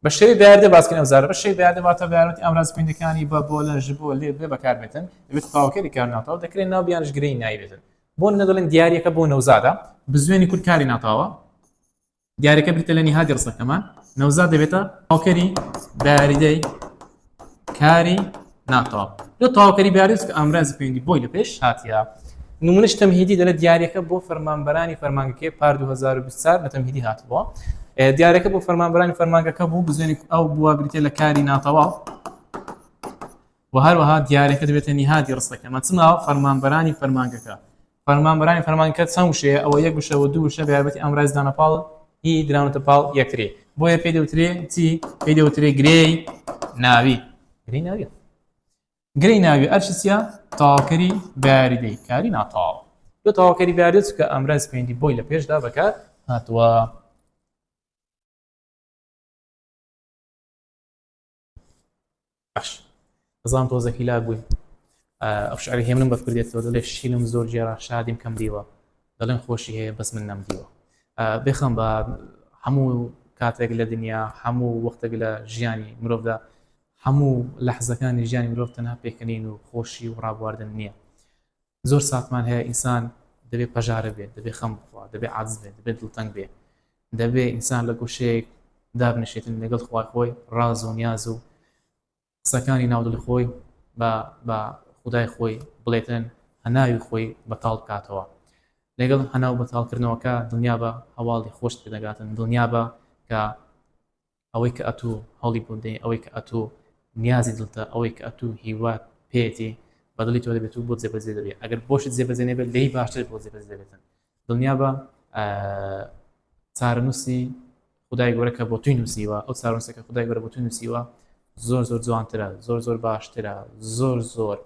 [SPEAKER 1] بە شێوەی بەیاردە باسکەین ئەوزارە بە شێوەی بەیاردە واتە بەیارەتی ئەمراز پەیوەندیەکانی بە بۆ لە ژبۆ لێ بێ بەکاربێتن دەبێت تەواوکەری کاری ناتەواو دەکرێت ناو بیانش گرەی ناوی بێتن بۆ نەدەڵێن دیاریەکە بۆ نەوزادە بزوێنی کورد کاری ناتەواوە دیارەکە بریتە لە نهادی ڕستەکەمان نەوزاد دەبێتە تەواوکەری بەیاریدەی کاری ناتەواو لە تەواوکەری بەیاردێت کە ئەمراز پەیوەندی بۆی لە پێش هاتیە نمونەش تەمهیدی دەڵێت دیارەکە بۆ فەرمانبەرانی فەرمانگەکەی پار 2024 لە تەمهیدی هاتبووە دیارەکە بۆ فەرمانبەرانی فەرمانگەکە بوو بزوێنی ئەو بووە بریتێ لە کاری ناتەواو و هەروەها دیارەکە دەبێتە نهادی ڕستەکەمان چماوە فەرمانبەرانی فەرمانگەکە فەرمانبەرانی فەرمانگەکە چەند وشەیە ئەوە یەک وشە و دوو وشە بەیاربەتی ئەمڕازدانە پاڵ هی درراونەتە پاڵ یەکرێ بۆیە پێی دەوترێ چی پێی دەوترێ گرەی ناوی گرەی ناوی گرەی ناوی ئەرچسیە تەواوکەری بەیاریدەی کاری ناتەواو لە تەواوکەری بەیاردێت کە ئەمراز پەیوەندی بۆی لە پێشدا بەکار هاتووە باش دەزانم تۆزێکی لا بووین ئەو شعری هێمنم بە کوردێتەوە دەڵێ شیلم زۆر جێرا شادیم کەم دیوە دەڵێن خۆشی هەیە بەس من نەمدیوە بێخەم بە هەموو کاتێک لە دنیا هەموو وەختێک لە ژیانی مرۆڤدا هەموو لەحزەکانی ژیانی مرۆڤ تەنها پێکەنین و خۆشی و ڕابواردن نییە زۆر ساتمان هەیە ئینسان دەبێت پەژارە بێت دەبێت خەم بخوا دەبێت عاجز بێت دەبێت دڵتەنگ بێت دەبێت ئینسان لە گۆشەیەک دابنێشێتن لەگەڵ خوای خۆی ڕاز و نیاز و قسەکانی ناودڵی خۆی بە خودای خۆی بڵێتن هەناوی خۆی بەتاڵ بکاتەوە لەگەڵ هەناو بەتاڵکردنەوەکە دڵنیا بە هەواڵی خۆشت پێدەگاتن دڵنیا بە کە ئەوەی کە ئەتوو هەڵی بۆدەی ئەوەی کە ئەتوو نیازی دڵتە ئەوەی کە ئەتوو هیوات پێێتی بەدڵی تۆ دەبێت و بۆ جێبەجێ دەبێت ئەگەر بۆشت جێبەجێ نەبێت لێی باشتر بۆ جێبەجێ دەبێتن دڵنیا بە چارەنووسی خدای گەورە کە بۆ توی نووسیوە ئەو چارەنووسەکە خدای گەورە بۆ توی نووسیوە زۆر زۆر جوانترە زۆر زۆر باشترە زۆر زۆر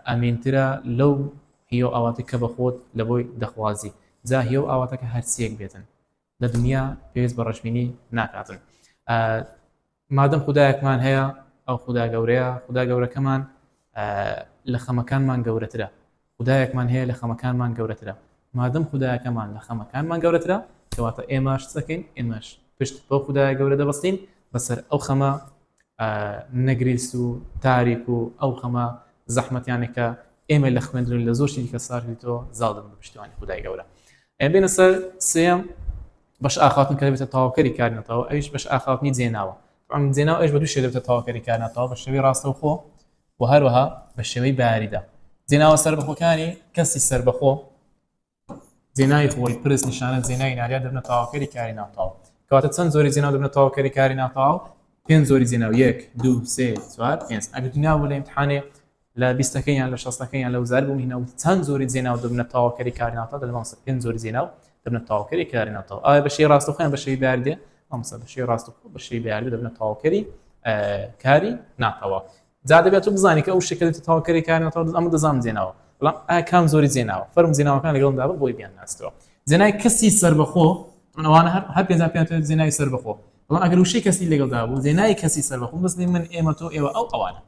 [SPEAKER 1] ئەمینترە لەو هیۆ ئاواتی کە بە خۆت لە بۆی دەخوازی جا هیۆ ئاواتەکە هەرچیەک بێتن لە دنیا پێویست بە ڕەشبینی ناکاتن مادەم خودایەکمان هەیە ئەو خودای گەورەیە خودای گەورەکەمان لە خەمەکانمان گەورەترە خودایەکمان هەیە لە خەمەکانمان گەورەترە مادەم خودایەکەمان لە خەمەکانمان گەورەترە کەواتە ئێمەش چەکەین ئێمەش پشت بۆ خودای گەورە دەبەستین بەسەر ئەو خەمە نەگریست و تاریک و ئەو خەمە زەحمەتیانێکە ئێمە لە خوێندن لە زۆر شتێکی کە ساردی تۆ زاڵدن بە پشتیوانی خودای گەورە بێنە سەر سێم بەش ئاخاتن کە دەبێتە تەواوکەری کاری ناتەواو ئەویش بەش ئاخاتنی جێناوە جێناو ئەوش بە دوو شێوە دەبێتە تەواوکەری کاری ناتەواو بە شێوەی ڕاستەوخۆ و هەروەها بە شێوەی بەیاریدا جێناوە سەربەخۆکانی کەسی سەربەخۆ جێناوی خۆی پرس نیشانە جێناوی ناریا دەبنە تەواوکەری کاری ناتەواو کەواتە چەند زۆری جێناو دەبنە تەواوکەری کاری ناتەواو پێنج زۆری جێناو 1 2 3 4 5 ئەگەر دنیا بوو لە ئیمتحانێ لە 20ەکەیان لە 60ەکەیان لە وزار بوو هینەوە چەند زۆری جێناو دەبنە تەواوکەری کاری ناتەواو دەڵێن پێنج زۆری جێناو دەبنە تەواوکەری کاری ناتەواو ئایا بەشەی ڕاستەوخۆیان بەشەی بەیاردێ ئەمسا بەشەی ڕاستەوخۆ بەشەی بەیاردێ دەبنە تەواوکەری کاری ناتەواو جا دەبێت تۆ بزانی کە ئەو شەکل تەواوکەری کاری ناتەواو ئەمە دەزانم جێناوە بەڵام ئایا کام زۆری جێناوە فەرم جێناوەکان لەگەڵمدا بە بۆی بیان ناستەوە جێنای کەسی سەربەخۆ ئەوانە هەر پێنجان پێیان جێنای سەربەخۆ بەڵام ئەگەر وشەی کەسی لەگەڵدا بوو جێنای کەسی سەربەخۆ بەسڵی من ئێمە تۆ ئێوە ئەو ئەوانە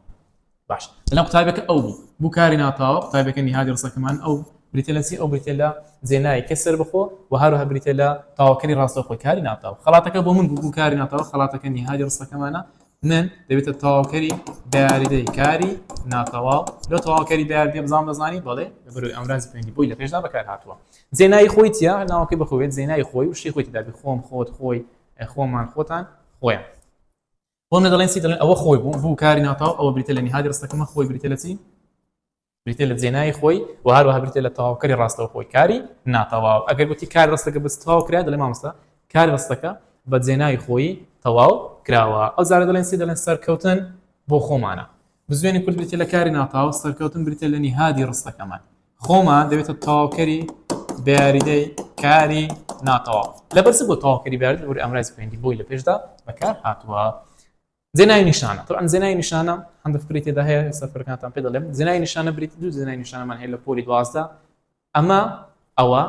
[SPEAKER 1] باش لەناو قوتابەکە ئەو بوو کاری ناتەواو قوتابەکە نهادی ڕستەکەمان ئەو بریتە لە چی ئەو بریتە لە جێنایی کە سەربەخۆ و هەروەها بریتە لە تەواوکەری ڕاستەوخۆی کاری ناتەوە. خەڵاتەکە بۆ من بوو کاری ناتەوە، خەڵاتەکە نهادی ڕستەکەمانە من دەبێتە تەواوکەری بەیاریدەی کاری ناتەواو. لەو تەواوکەری بەیاریدە بزانام دەزانی بەڵێ بەروی ئەمراز پەیوەندی بۆی لە پێشدا بەکار هاتووە. جێنایی خۆی چییە؟ ناوەکەی بخۆوێت جێنایی خۆی و شتی خۆی تێدابێت خۆم خۆت خۆی خۆمان خۆتان خۆیان. بۆ من دەڵێن چی دەڵێن ئەوە خۆی بوو کاری ناتەواو ئەوە بریتە لە نهادی ڕستەکەمە خۆی بریتە لە چی؟ بریتە لە جێنایی خۆی و هەروەها بریتە لە تەواوکەری ڕاستەوخۆی کاری ناتەواو. ئەگەر گوتی کاری ڕستەکە بە تەواو کرا دەڵێ مامۆستا کاری ڕستەکە بە جێنایی خۆی تەواو کراوە. ئەو جارە دەڵێن چی دەڵێن سەرکەوتن بۆ خۆمانە. بزوێنی کورد بریتە لە کاری ناتەواو، سەرکەوتن بریتە لە نهادی ڕستەکەمان. خۆمان دەبێتە تەواوکەری بەیاریدەی کاری ناتەواو. لەبەر چ بۆ تەواوکەری بەیاریدە بۆ ئەمراز پەیوەندی بۆی لە پێشدا بەکار هاتووە. زێنایی نیشانە. طبعا زێنایی نیشانە هەندێک فکری تێدا هەیە، ئێستا فەرقەکانتان پێ دەڵێم. زێنایی نیشانە بریتە دوو زێنایی نیشانەمان هەیە لە پۆلی 12. ئەوە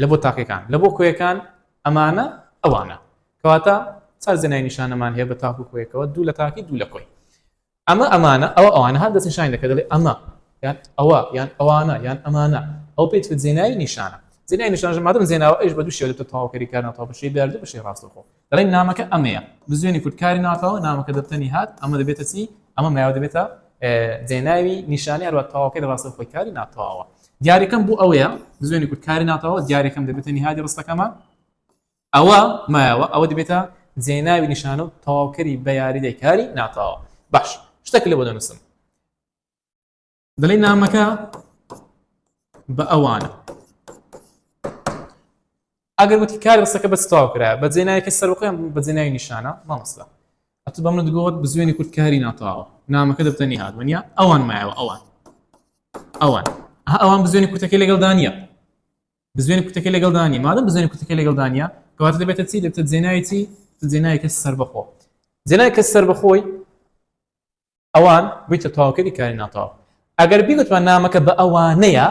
[SPEAKER 1] لە بۆ تاقیەکان، لە بۆ کۆیەکان ئەمانە ئەوانە. کەواتە چوار زێنایی نیشانەمان هەیە بە تاق و کۆیەکەوە، دوو لە تاقی دوو لە کۆی. ئەمانە ئەوانە هەر دەست نیشانی دەکات دەڵێ ئەمە یان ئەوە یان ئەوانە یان ئەمانە. ئەو پێیت زێنایی نیشانە. زێنایی نیشانە مادەم زێناوە ئەوش بە دوو شێوە دەبێتە تەواوکەری کار ناتەواو بەشەی بەیاریدە بەشەی ڕاستەوخۆ. دەڵێن نامەکە ئەمەیە، بزوێنی کورد کاری ناتەواو نامەکە دەبێتە نهاد، ئەمە دەبێتە چی؟ ئەمە مایاوە دەبێتە جێناوی نیشانی هەروە تەواوکەری ڕاستەوخۆی کاری ناتەواوە. دیاریەکەم بوو ئەوەیە بزوێنی کورد کاری ناتەواو، دیاریەکەم دەبێتە نهادی ڕستەکەمان. ئەوە مایاوە ئەوە دەبێتە جێناوی نیشانە و تەواوکەری بەیاریدەی کاری ناتەواو. باش شتێک لێ بۆ دەنووسم. دەڵێن نامەکە بە ئەوانە. ئەگەر گوتی کاری ڕستەکە بەس تەواو کرایە بە جێنایەکی سەربەخۆیان بە جێناوی نیشانە مامۆستا ئەتو بە منە دەگوت بزوێنی کورد کاری ناتەواوە نامەکە دەبتە نهاد وەنیا ئەوان مایەوە ئەوان بزوێنی کورتەکەی لەگەڵدا نییە، بزوێنی کورتەکەی لەگەڵدا نیە. مادەم بزوێنی کورتەکەی لەگەڵدا نیە کەواتە دەبێتە چی؟ دەبێتە جێناوی چی؟ جێنایەکی سەربەخۆ. جێنایەکی سەربەخۆی ئەوان بێتە تەواوکەری کاری ناتەواو. ئەگەر بیگوتمان نامەکە بە ئەوانەیە،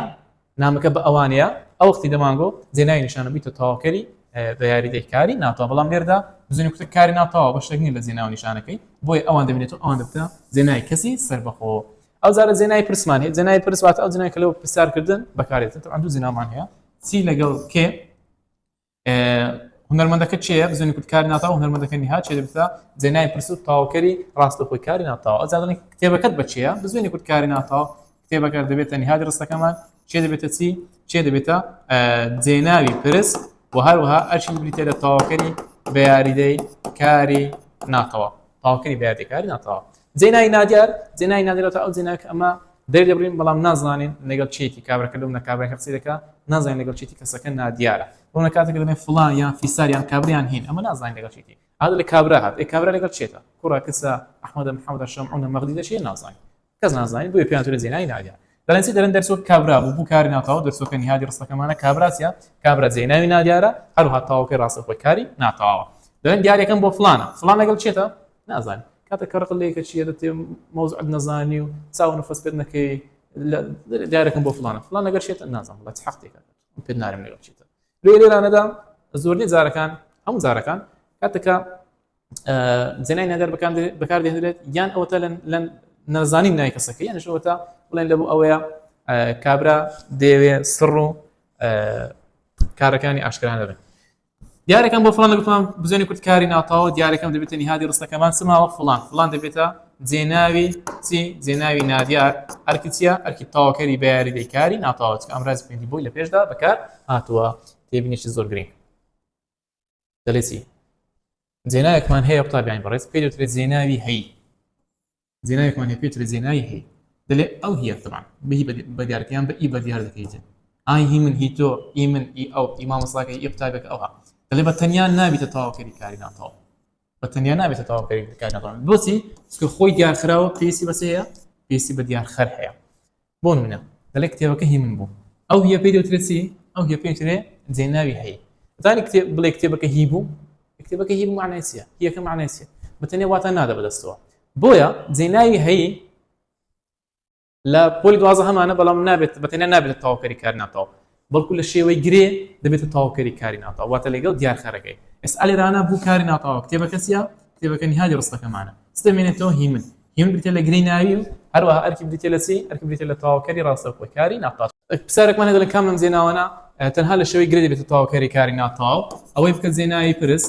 [SPEAKER 1] نامەکە بە ئەوانەیە ئەو وەختی دەمانگۆ جێناوی نیشانە بیتە تەواوکەری بەیاریدەی کاری ناتەواو. بەڵام لێرەدا بزوێنی کورتە کاری ناتەواو بەشێک نیە لە جێناوی نیشانەکەی، بۆیە ئەوان دەبێتەوە ئەوان دەبێتە جێناوی کەسی سەربەخۆ. ئەو جارە جێناوی پرسمان هەیە، جێناوی پرس واتە ئەو جێناوی کە لەوە پرسیارکردن بەکارێتن. طبعاً دوو جێناومان هەیە، چی لەگەڵ کێ. هونەرمەندەکە چییە؟ بزوێنی کورد کاری ناتەواو هونەرمەندەکە نهاد چێ دەبێتە جێناوی پرس و تەواوکەری ڕاستەوخۆی کاری ناتەواو. ئەو جارە کتێبەکەت بە چییە؟ بزوێنی کورد کاری ناتەواو کتێبەکە دەبێتە نهادی ڕستەکەمان چێ دەبێتە چی؟ چێ دەبێتە جێناوی پرس و هەروەها ئەرچی بریتە لە تەواوکەری بەیاریدەی کاری ناتەواو. تەواوکەری بەیاریدەی کاری ناتەواو. جێناوی نادیار، جێناوی نادیارەوە ئەو جێناوی ئەمە دەبڕین بەڵام نازانین لەگەڵ چێتی کابرەکە لەو نەکابرای قسەی دەکا، نازانین لەگەڵ چێتی کەسەکە نادیارە. بۆ نەکاتێک دەڵێن فڵان یان فیسار یان کابریان هین، ئەمە نازانین لەگەڵ چێتی. هەر لە کابرا هات، کابرا لەگەڵ چێتە؟ کوڕا کەسە ئەحمەدە محەممەدە شەمعونە مەغدیدە چیە نازانین. کەس نازانین بۆیە پێیان تورە جێناوی نادیار. دەڵێن چی دەڵێن دەرسۆ کابرا بوو کاری ناتەواو دەرسۆکە نهادی ڕستەکەمانە کابراسیە، کابرا جێناوی نادیارە هەروەها تەواوکەی ڕاستەوخۆی کاری ناتەواوە. دەڵێن دیارەکەم بۆ فڵانە، فڵان لەگەڵ چێتە؟ نازانین. کاتێک کە ڕقلەیەکە چیە دەتێ مەوزوعت نەزانی و چاو نەفەس پێت نەکەی دیارەکەم بۆ فڵانە، فڵان لەگەڵ چێتە؟ نازانم بە چ حەقێکە پێت نارم لەگەڵ چێتە. لێرانەدا زۆرنەی جارەکان هەموو جارەکان کاتێکە جێناوی نادیار بەکاردێنرێت یان ئەوەتە لە نەزانین ناوی کەسەکە یانش ئەوەتە بڵێن لەبوو ئەوەیە کابرا دەیەوێ سڕ و کارەکانی ئاشکرا دەبێت. دیارەکەم بۆ فڵان دەگوتمان بزوێنی کورد کاری ناتەواو دیارەکەم دەبێتە نهادی ڕستەکەمان سماوە فڵان دەبێتە جێناوی چی؟ جێناوی نادیار. ئەرکی چیە؟ ئەرکی تەواوکەری بەیاریدەی کاری ناتەواو. ئەمڕاز پەیوەندی بۆی لە پێشدا بەکار هاتووە. تێبینیشی زۆر گرنگ. دەڵێ چی؟ جێناوێکمان هەیە قوتابیانی بەڕێز پێی دەوترێت جێناوی هەی. جێناوێکمان هەیە پێی دەوترێت جێناوی هەی. دەڵێ ئەو هیە طبعاً بەهی بە دیارەکەیان بە ئی بە دیار دەکەیتن. ئای هی من هی تۆ ئی من ئی ئەو ئی مامۆستاکە ئی قوتابێک ئەوها. دەڵێ بە تەنیا نابێتە تەواوکەری کاری ناتەواو. بە تەنیا نابێتە تەواوکەری کاری ناتەواو. بۆچی؟ چونکە خۆی دیارخراوە پێویستی بەچ هەیە؟ پێویستی بە دیارخەر هەیە. بۆ نمونە دەڵێ کتێبەکە هی من بوو. ئەو هیە پێی دەوترێت چی؟ ئەو هیە پێی دەوترێت جێناوی هەی. دەزانی بڵێ کتێبەکە هی بوو؟ کتێبەکە هی بوو معنای چییە؟ هیەکە معنای چییە؟ بە تەنیا واتە نادە بەدەستەوە. بۆیە جێناوی هەی لە پۆلی 12 هەمانە بەڵام نابێت بە تەنیا نابێت تەواوکەری کاری ناتەواو. بەڵکو لە شێوەی گرێ دەبێتە تەواوکەری کاری ناتەواو واتە لەگەڵ دیارخەرەکەی. ئێستا لێرانە بوو کاری ناتەواو کتێبەکە چییە؟ کتێبەکە نهادی ڕستەکەمانە. ستەمێنێتەوە هی من بریتە لە گرەی ناوی و هەروەها ئەرکی بریتە لە چی؟ ئەرکی بریتە لە تەواوکەری ڕاستەوخۆی کاری ناتەواو. پرسیارێکمان هەیە دەڵێن کام لەم زێناوانە تەنها لە شێوەی گرێ دەبێتە تەواوکاری کاری ناتەواو ئەوەی بکە زێنایی پرس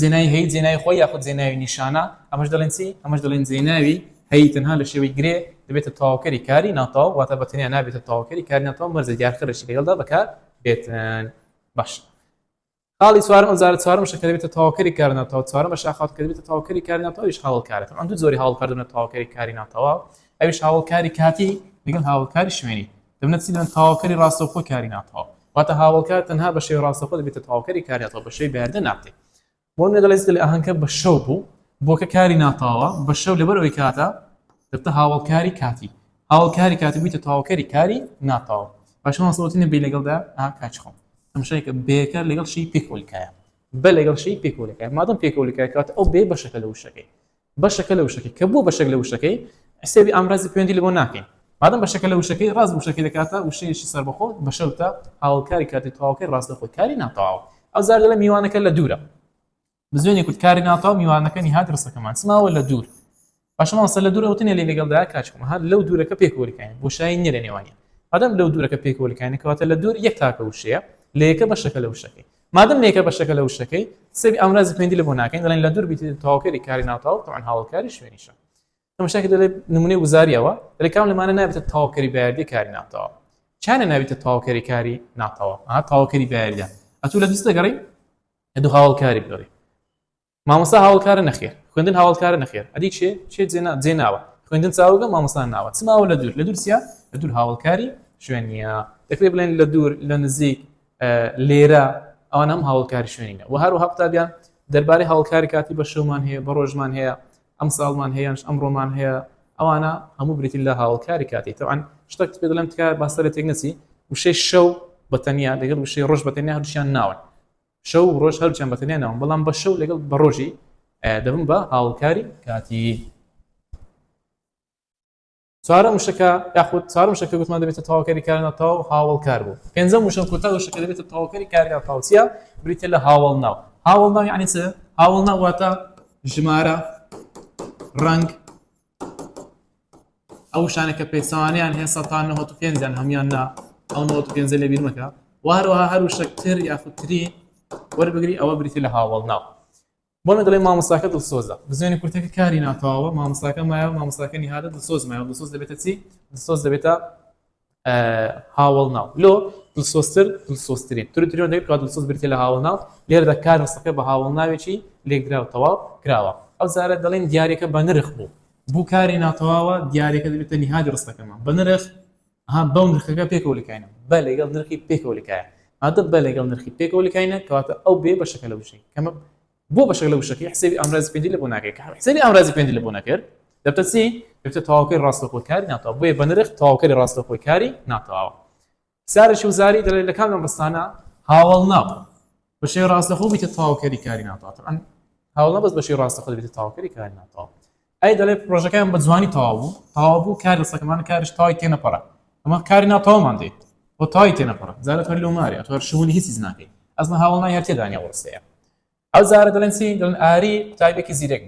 [SPEAKER 1] زێنایی هەیت زێنای خۆی یاخود زێناوی نیشانە ئەمەش دەڵێن چی ئەمەش دەڵێن زێناوی هەیت تەنها لە شێوەی گرێ دەبێتە تەواوکاری کاری ناتەواو واتە بەتەنیا نابێتە تەواوکاری کاری ناتەواو مەرجە دیارکەرەشی لەگەڵدا بەکار بێتن باش حاڵی چوارم ئەوزارە چوارم شەکە دەبێتە تەواوکاری کاری ناتەواو چوارم بە شاخات کە دەبێتە تەواوکاری کاری ناتەواویش هاوڵکارێت ئەم دوو زۆری هاوڵکار دەبنە تەواوکاری کاری ناتەواو ئەویش هاوڵکاری کاتی لەگەڵ هاوڵکاری شوێنی دەبنە چی دەبن تەواوکاری ڕاستەوخۆ کاری ناتەواو واتە هاوڵکار تەنها بە شێوەی ڕاستەوخۆ دەبێتە تەواوکاری کاری ناتەواو بە شێوەی بەهێردە نابێت بۆ نەدەڵێت لە ئاهەنگکە بە شەو بوو بۆکە کاری ناتەواوە بە شەو لەبەرەوەی کاتە دەبتە هاوڵکاری کاتی هاوڵکاری کاتی بوویتە تەواوکاری کاری ناتەواو باشەوە سەڵەتینە بێ لەگەڵدا کاچخۆم ئەمشەیەکە بێکە لەگەڵ شی پێکۆلیکایە بە لەگەڵ شی پێکۆلیکای مادەم پێکۆلیکای کاتە ئەو بێ بەشەکە لە وشەکەی بەشەکە لە وشەکەی کە بوو بەشەک لە وشەکەی حسابی ئامڕازی پەیوەندی لەبۆ ناکەین مادەم بەشەکە لە وشەکەی ڕاست وشەکەی دەکاتە وشەیەکی سەربەخۆ بەشەوتە هاوڵکاری کاتی تەواوکەی ڕاستەخۆی کاری ناتەواو ئەو زار دەڵێ میوانەکە لە دوورە بزوێنێ کورد کاری ناتەواو میوانەکەنی هات ڕستەکەمان چماوە لە دوور باشە مامۆستا لە دوور ئەوتنێ لێ لەگەڵدا کاچکم هات لەو دوورەکە پێکۆلیکاین بۆشایی نییە لە نێوانیان مادەم لەو دوورەکە پێکۆلیکاینە کەواتە لە دوور یەک تاکە وشەیە لە یەکە بەشەکە لە وشەکەی مادەم لە یەکە بەشەکە لە وشەکەی سەبی ئامڕازی پەیوەندی لەبۆ ناکەین دەڵێن لە دوور بیت تەواوکەری کاری ناتەواو تەوان هاوڵکاری شوێنیشە تەماشاکە دەڵێ نمونەی وزاریەوە دەڵێ کام لەمانە نابێتە تەواوکەری بەیاردی کاری ناتەواو چانە نابێتە تەواوکەری کاری ناتەواو تەواوکەری بەیاردە ئەتوو لە دوست دەگەڕی هەدوو هاوڵکاری بگەڕی مامۆستا هاوڵکارە نەخێر خوێندن هاوڵکارە نەخێر ئەدی چێ جێناوە خوێندن چاوگە مامۆستا ناوە چماوە لە دوور سیا لە دوور هاوڵکاری شوێنیە دەکرێت بڵێن لە دوور لە نزیک لێرە ئەوان هەم هاوڵکاری شوێنینە و هەروەها قوتابیان دەربارەی هاوڵکاری کاتی بە شەومان هەیە بە ڕۆژمان هەیە ئەم ساڵمان هەیەش ئەمڕۆمان هەیە ئەوانە هەموو بریتی لە هاوڵکاری کاتی تەوان شتێک پێ دەڵێم تکە باسەرە تێک نەچی وشەی شەو بەتەنیا لەگەڵ وشەی ڕۆژ بەتەنیا هەردووشیان ناون شەو و ڕۆژ هەردووچیان بەتەنیا ناون بەڵام بە شەو لەگەڵ بە ڕۆژی دەبن بە هاوڵکاری کاتی چوارەم وشەکە یاخود چوارەم وشەکە گوتمان دەبێتە تەواوکەری کاری ناتەواو هاوڵکار بوو پێنجەم وشەم کوتا وشەکە دەبێتە تەواوکەری کاری ناتەواو چییە بریتە لە هاوڵ ناو هاوڵ ناو یعنی چ هاوڵ ناو واتە ژمارە ڕنگ ئەو شانێکە پێچەوانیان هەیە سەتان نەهۆت و پێنجیان هەمیان نا ئەو نەهۆت و پێنجە لێ بیر مەکە و هەروەها هەر وشەک تر یاخود تری وەربگری ئەوە بریتە لە هاوڵ ناو بۆ دەڵێ مامۆستاکە دڵسۆزە بزوێنی کورتەکە کاری ناتەواوە مامۆستاکە مایە مامۆستاکە نیهادە دڵسۆز مایە دڵسۆز دەبێتە چی دڵسۆز دەبێتە هاوڵ ناو لۆ دڵسۆزتر دڵسۆزترین تریۆن دەبێت کات دڵسۆز بریتە لە هاوڵ ناو لێرەدا کار ڕستەکە بە هاوڵ ناوێکی لێکدراوە تەواو کراوە ئەو زارە دەڵێن دیارێکە بە نرخ بوو کاری ناتەواوە دیارێکە دەبێتە نیهادی ڕستەکەمان بە نرخ بەو نرخەکە پێکەوەلیکاینە بە لەگەڵ نرخی پێکەوەلیکایە هاتە بە لەگەڵ نرخی پێکەوەلیکاینە کەواتە ئەو بێ بەشەکە لە وشەی کەمە بۆ بەشەکە لە وشەکەی حسابی ئامڕازی پەیوەندی لەبۆ ناکەی حسابی ئامڕازی پەیوەندی لەبۆ نەکرد دەبتە چی دەبتە تەواوکەری ڕاستەوخۆی کاری ناتەواو بۆیە بە نرخ تەواوکەری ڕاستەوخۆی کاری ناتەواوە سارێکی وزاری دەڵێت لە کام لەم ڕستانە هاوڵ ناو بە شێوەی ڕاستەوخۆ بیتە تەواوکەری کاری ناتەواو طبعاً هاوڵ ناو بەس بە شێوەی ڕاستەوخۆ دەبێتە تەواوکەری کاری ناتەواو ئەی دەڵێت پرۆژەکەیان بە جوانی تەواو بوو کار ڕستەکەمان کارش تەواوی تێنەپەڕە ئەمە کاری ناتەواومان دێت بۆ تەواوی تێنەپەڕە زارە تۆر لۆمارێ ئەتوار شوونی هیچیز ناکەی ئەزمە هاوڵ ناو هەر تێدانیا وەرسەیە ئەو زارە دەڵێن چی دەڵێن ئاری قوتابێکی زیرەک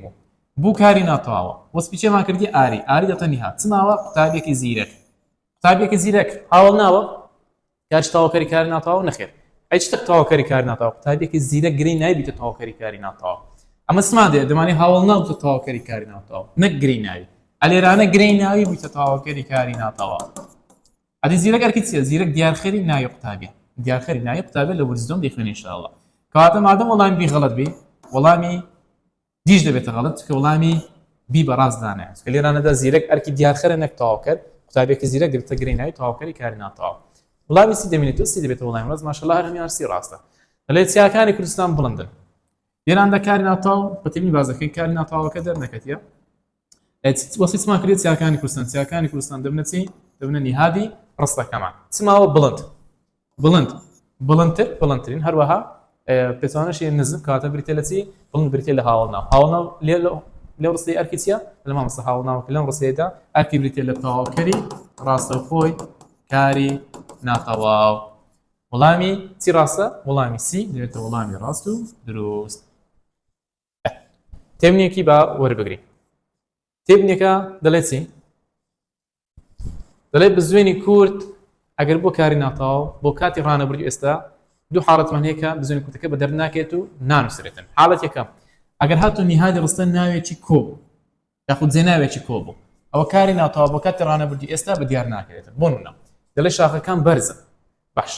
[SPEAKER 1] بوو کاری ناتەواوە وەسپیچێمان کردی ئاری دەتە نیهات چماوە قوتابێکی زیرەک هاوڵ ناوە کارش تەواوکەری کاری ناتەواو نەخێر ئەی چ تەواوکەری کاری ناتەواو قوتابێکی زیرەک گرنگ نابێتە تەواوکەری کاری ناتەواو ئەمە سما دێ دەمانێت هاوڵ ناو بتە تەواوکەری کاری ناتەواو نەک گرنگ ناوی ئەلێرانە گرنگ ناوی بوویتە تەواوکەری کاری ناتەواو ئەدی زیرەک ئەرکی چییە زیرەک دیارخەری ناوی قوتابیە دیارخەری ناوی قوتابە لە وەرزدۆم دەیخوێنێ ئینشاءالله کەواتە مادەم وەڵامی بی غەڵەت بی وەڵامی دیش دەبێتە غەڵەت کە وەڵامی بی بەڕاست دانایە کە لێرانەدا زیرەک ئەرکی دیارخەرە نەک تەواوکەر قوتابێکی زیرەک دەبێتە گرنگ ناوی تەواوکەری کاری ناتەواو وەڵامی سی دەمێنێت سی دەبێتە وەڵامی ڕاست ماشەڵڵا هەر هەمیان سی ڕاستە دەڵێت چیاکانی کوردستان بڵندن لێراندا کاری ناتەواو بەتەمی بازەکەی کاری ناتەواوەکە دەرنەکەتیە وەسی چما کرێت چیاکانی کوردستان دەبنە چی دەبنە نیهادی ڕستەکەمان چماوە بڵندترین هەروەها پێچوانەشی نزم کاتە بریتە لە چی بڵند بریتە لە هاوڵ ناو لێو ڕستەی ئەرکی چییە لە مامۆستا هاوڵ ناوەکە لەم ڕستەیەدا ئەرکی بریتە لە تەواوکەری ڕاستەوخۆی کاری ناتەواو وەڵامی چی ڕاستە وەڵامی سی دەبێتە وەڵامی ڕاست و دروست تێبنیەکی با وەربگری تێبنیەکە دەڵێت چی دەڵێ بزوێنی کورد ئەگەر بۆ کاری ناتاو بۆ کاتی ڕانەبردووی ئێستا دوو حاڵەتمان هەیە کە بزوێنی کورتەکە بە دەرناکێت و نانووسێتن. حاڵەت یەکەم ئەگەر هاتو نیهادی ڕستە ناوێکی کۆ بوو یاخود جێناوێکی کۆ بوو ئەوە کاری ناتاوا بۆ کاتی ڕانەبردووی ئێستا بە دیار ناکرێتن. بۆ نمونە دەڵێ شاخەکان بەرزن، باش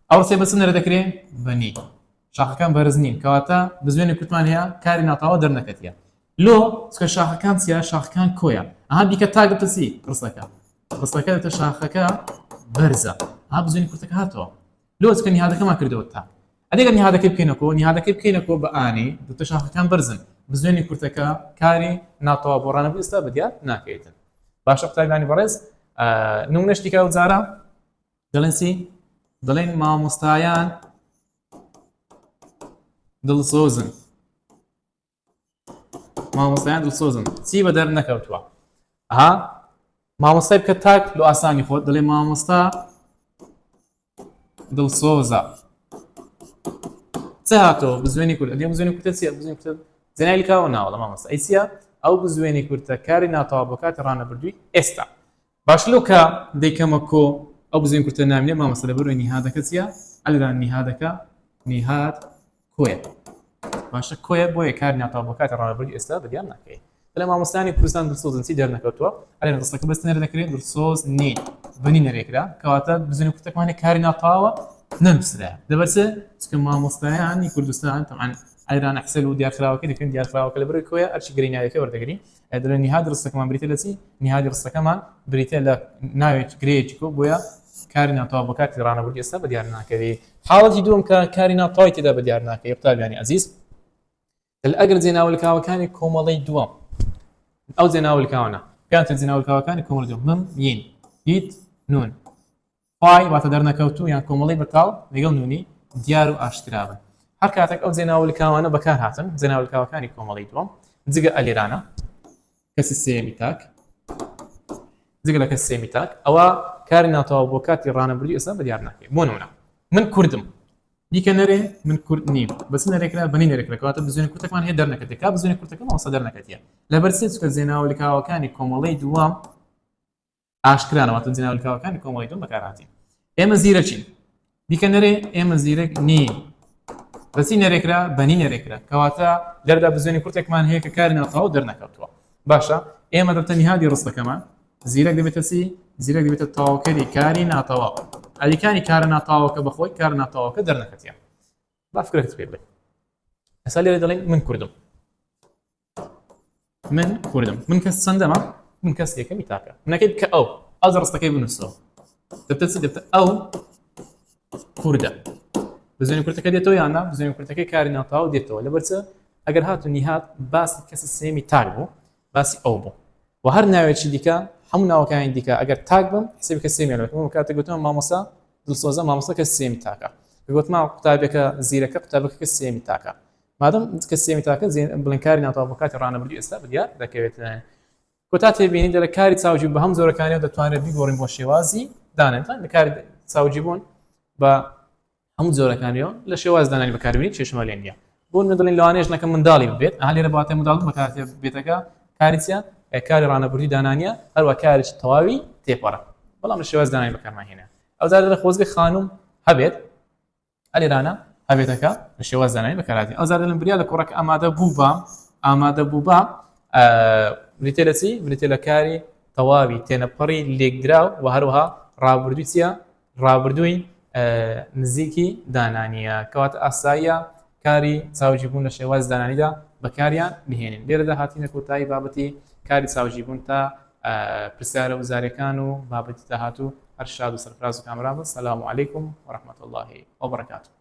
[SPEAKER 1] ئەو ڕستەی بەچ دەکرێت بەنی، شاخەکان بەرز نین کەواتە بزوێنی کوتمان هەیە کاری ناتاوا دەرنەکەتیە. لۆ چکە شاخەکان چیە؟ شاخەکان کۆیە. ئەها دیکە تاک دەتە چی؟ ڕستەکە دەتە شاخەکە بەرزە. ها بزوێنی کورتەکە هاتەوە. لۆ چکە نیهادەکەمان کردەوە تا. ئەدەگەر نیهادەکەی بکەینەوە نیهادەکەی بکەینەوە بە ئانی دوتە شاخەکان بەرزن، بزوێنی کورتەکە کاری ناتاوا بۆ ڕانەبردووی ئێستا بەدیار ناکەوێتن. باشە قوتابیانی بەڕێز نمونەش دیکە ئەو جارە دەڵێن چی؟ دەڵێن مامۆستایان دڵسۆزن. مامۆستایان دڵسۆزن چی بە دەر نەکەوتووە؟ ئەها مامۆستای بکە تاک لە ئاسانی خۆت دەڵێ مامۆستا دڵسۆزە. چه هاتەوە؟ بزوێنی کورت. ئەدێ بزوێنی کورتە چییە؟ بزوێنی کورتە جێنای لکاوە ناوەڵە مامۆستا. ئەی چییە؟ ئەو بزوێنی کورتە کاری ناتاوا بۆ کاتی ڕانەبردووی ئێستا. باش لۆ کە دەیکەمە کۆ ئەو بزوێنی کورتە نامێنێ مامۆستا لەبەرەوەی نیهادەکە چییە؟ ئەلێران نیهادەکە نیهاد کۆیە. باشە کۆیە بۆیە کاری ناتاوا بۆ کاتی ڕانەبردووی ئێستا بەدیار ناکەوێت. لە مامۆستانی کوردستان دڵسۆزن چی دەرنەکەوتووە؟ ئەلێن ڕستەکە بەست نەرە دەکرێت دڵسۆز نین بنی نەرێکرا کەواتە بزوێنی کورتەکەمانێ کاری ناتاوا نەنووسرا. دەبەرچە چکە مامۆستایانی کوردستان تەمان ئەلێران حسەل و دیارکراوەکە دەکرێن دیارکراوەکە لەبەرەوەی کۆیە ئەرچی گرینایەکە وەردەگری دەڵێن نیهاد ڕستەکەمان بریتە لە چی؟ نیهادی ڕستەکەمان بریتە لە ناوێت گرەیەکی کۆ بۆیە کاری ناتاوا بۆ کاتی ڕانەبردووی ئێستا بەدیار ناکەوێت. حاڵەتی دووەم کە کاری ناتاوای تێدا بەدیار ناکەوێت قوتابیانی عەزیز ئەگەر جێناوەلکاوەکانی کۆمەڵەی دووەم ئەو جێناوەلکاوانە پێیانتە جێناوەلکاوەکانی کۆمەڵی دووەم مم یین هیت نون پای واتە دەرنەکەوتوو یان کۆمەڵەی بەتاڵ لەگەڵ نونی دیار و ئاشکرابن. هەر کاتێک ئەو جێناوەلکاوانە بەکار هاتن جێناوەلکاوەکانی کۆمەڵی دووەم جگە ئەلێرانە کەسی سێمی تاک جگە لە کەس سێمی تاک ئەوە کاری ناتاوا بۆ کاتی ڕانەبردووی ئێستا بەدیار ناکەوێت. بۆ نمونە من کوردم دیکە نەرێ من کورد نیم بەس نەرێکرا بەنی نەرێکرا کەواتە بزوێنی کورتەکەمان هەیە دەرنەکەتێت کا بزوێنی کورتەکە مامۆستا دەرنەکەتیە لەبەر چ چکە جێناوەلکاوەکانی کۆمەڵەی دووەم ئاشکرانەوە واتە جێناوەلکاوەکانی کۆمەڵی دووەم بەکارهاتین. ئێمە زیرەکین دیکە نەرێ ئێمە زیرەک نین بەچی نەرێکرا بەنی نەرێکرا کەواتە لەردا بزوێنی کورتێکمان هەیە کە کاری ناتاوا دەرنەکەوتووە. باشە ئێمە دەبتە نیهادی ڕستەکەمان زیرەک دەبێتە چی؟ زیرەک دەبێتە تەواوکەری کاری ناتاوا. ئەلیکانی کارە ناتاواکە بەخۆی کار ناتاواکە دەرنەکەتیە. با فکرێکت پێ بڵێ. ئێستا لێرە دەڵێن من کوردم. من کەس چەندەمە؟ من کەس یەکەمی تاکە. منەکەی بکە ئەو ئەو ڕستەکەی بنووسەوە. دەبتە چی؟ دەبتە ئەو کوردە. بزوێنی کورتەکە دێتەوە یان نا؟ بزوێنی کورتەکەی کاری ناتاوا دێتەوە لەبەرچە ئەگەر هاتو نیهات باسی کەسی سێمی تاک بوو باسی ئەو بوو. و هەر ناوێکی دیکە هەموو ناوەکانی دیکە ئەگەر تاک بم حسابی کە سێمیان بکەم کاتێک گوتم مامۆستا دڵسۆزە مامۆستا کە سێمی تاکە. گوتما قوتابێکە زیرەکە قوتابەکە کە سێمی تاکە. مادەم کە سێمی تاکە بڵێن کاری ناتاوا بۆ کاتی ڕانەبردووی ئێستا بەدیار دەکەوێت. کۆتا تێبینی دەڵێ کاری چاوجی بە هەم زۆرەکانیەوە دەتوانێت بیگۆڕین بۆ شێوازی دانێتان لە کاری چاوجی بوون بە هەموو زۆرەکانیەوە لە شێواز دانانی بەکاربیێنیت چێشمەلێن نییە. بۆ دەڵێن لەوانەیەش نەکە منداڵی ببێت ئەها لێرە باتێ منداڵ بە کاتێ بێتەکە کاری چیە؟ کاری ڕانەبردووی دانانیە هەروە کارێکی تەواوی تێپەڕە بەڵام لە شێواز دانانی بەکارمان هێنا. ئەو جارە لە خۆزگە خانوم هەبێت ئەلێرانە هەبێتەکە لە شێواز دانانی بەکارهاتی. ئەو جارە لەم بریا لە کوڕەکە ئامادە بوو بە بریتێ لە چی؟ بریتێ لە کاری تەواوی تێنەپەڕی لێکدراو و هەروەها ڕابردووی چیە؟ ڕابردووی نزیکی دانانیە کەواتە ئاساییە کاری چاوجی بوون لە شێواز دانانیدا بەکاریان بهێنین. لێرەدا هاتینە کۆتایی بابەتی کاری چاوجی بوون تا پرسیارە وزارەکان و بابەتی داهاتوو هەر شاد و سەرفراز و کامران بن. سەلام عەلەیکوم وەرەحمەتوڵڵاهی وبەرەکاتوه.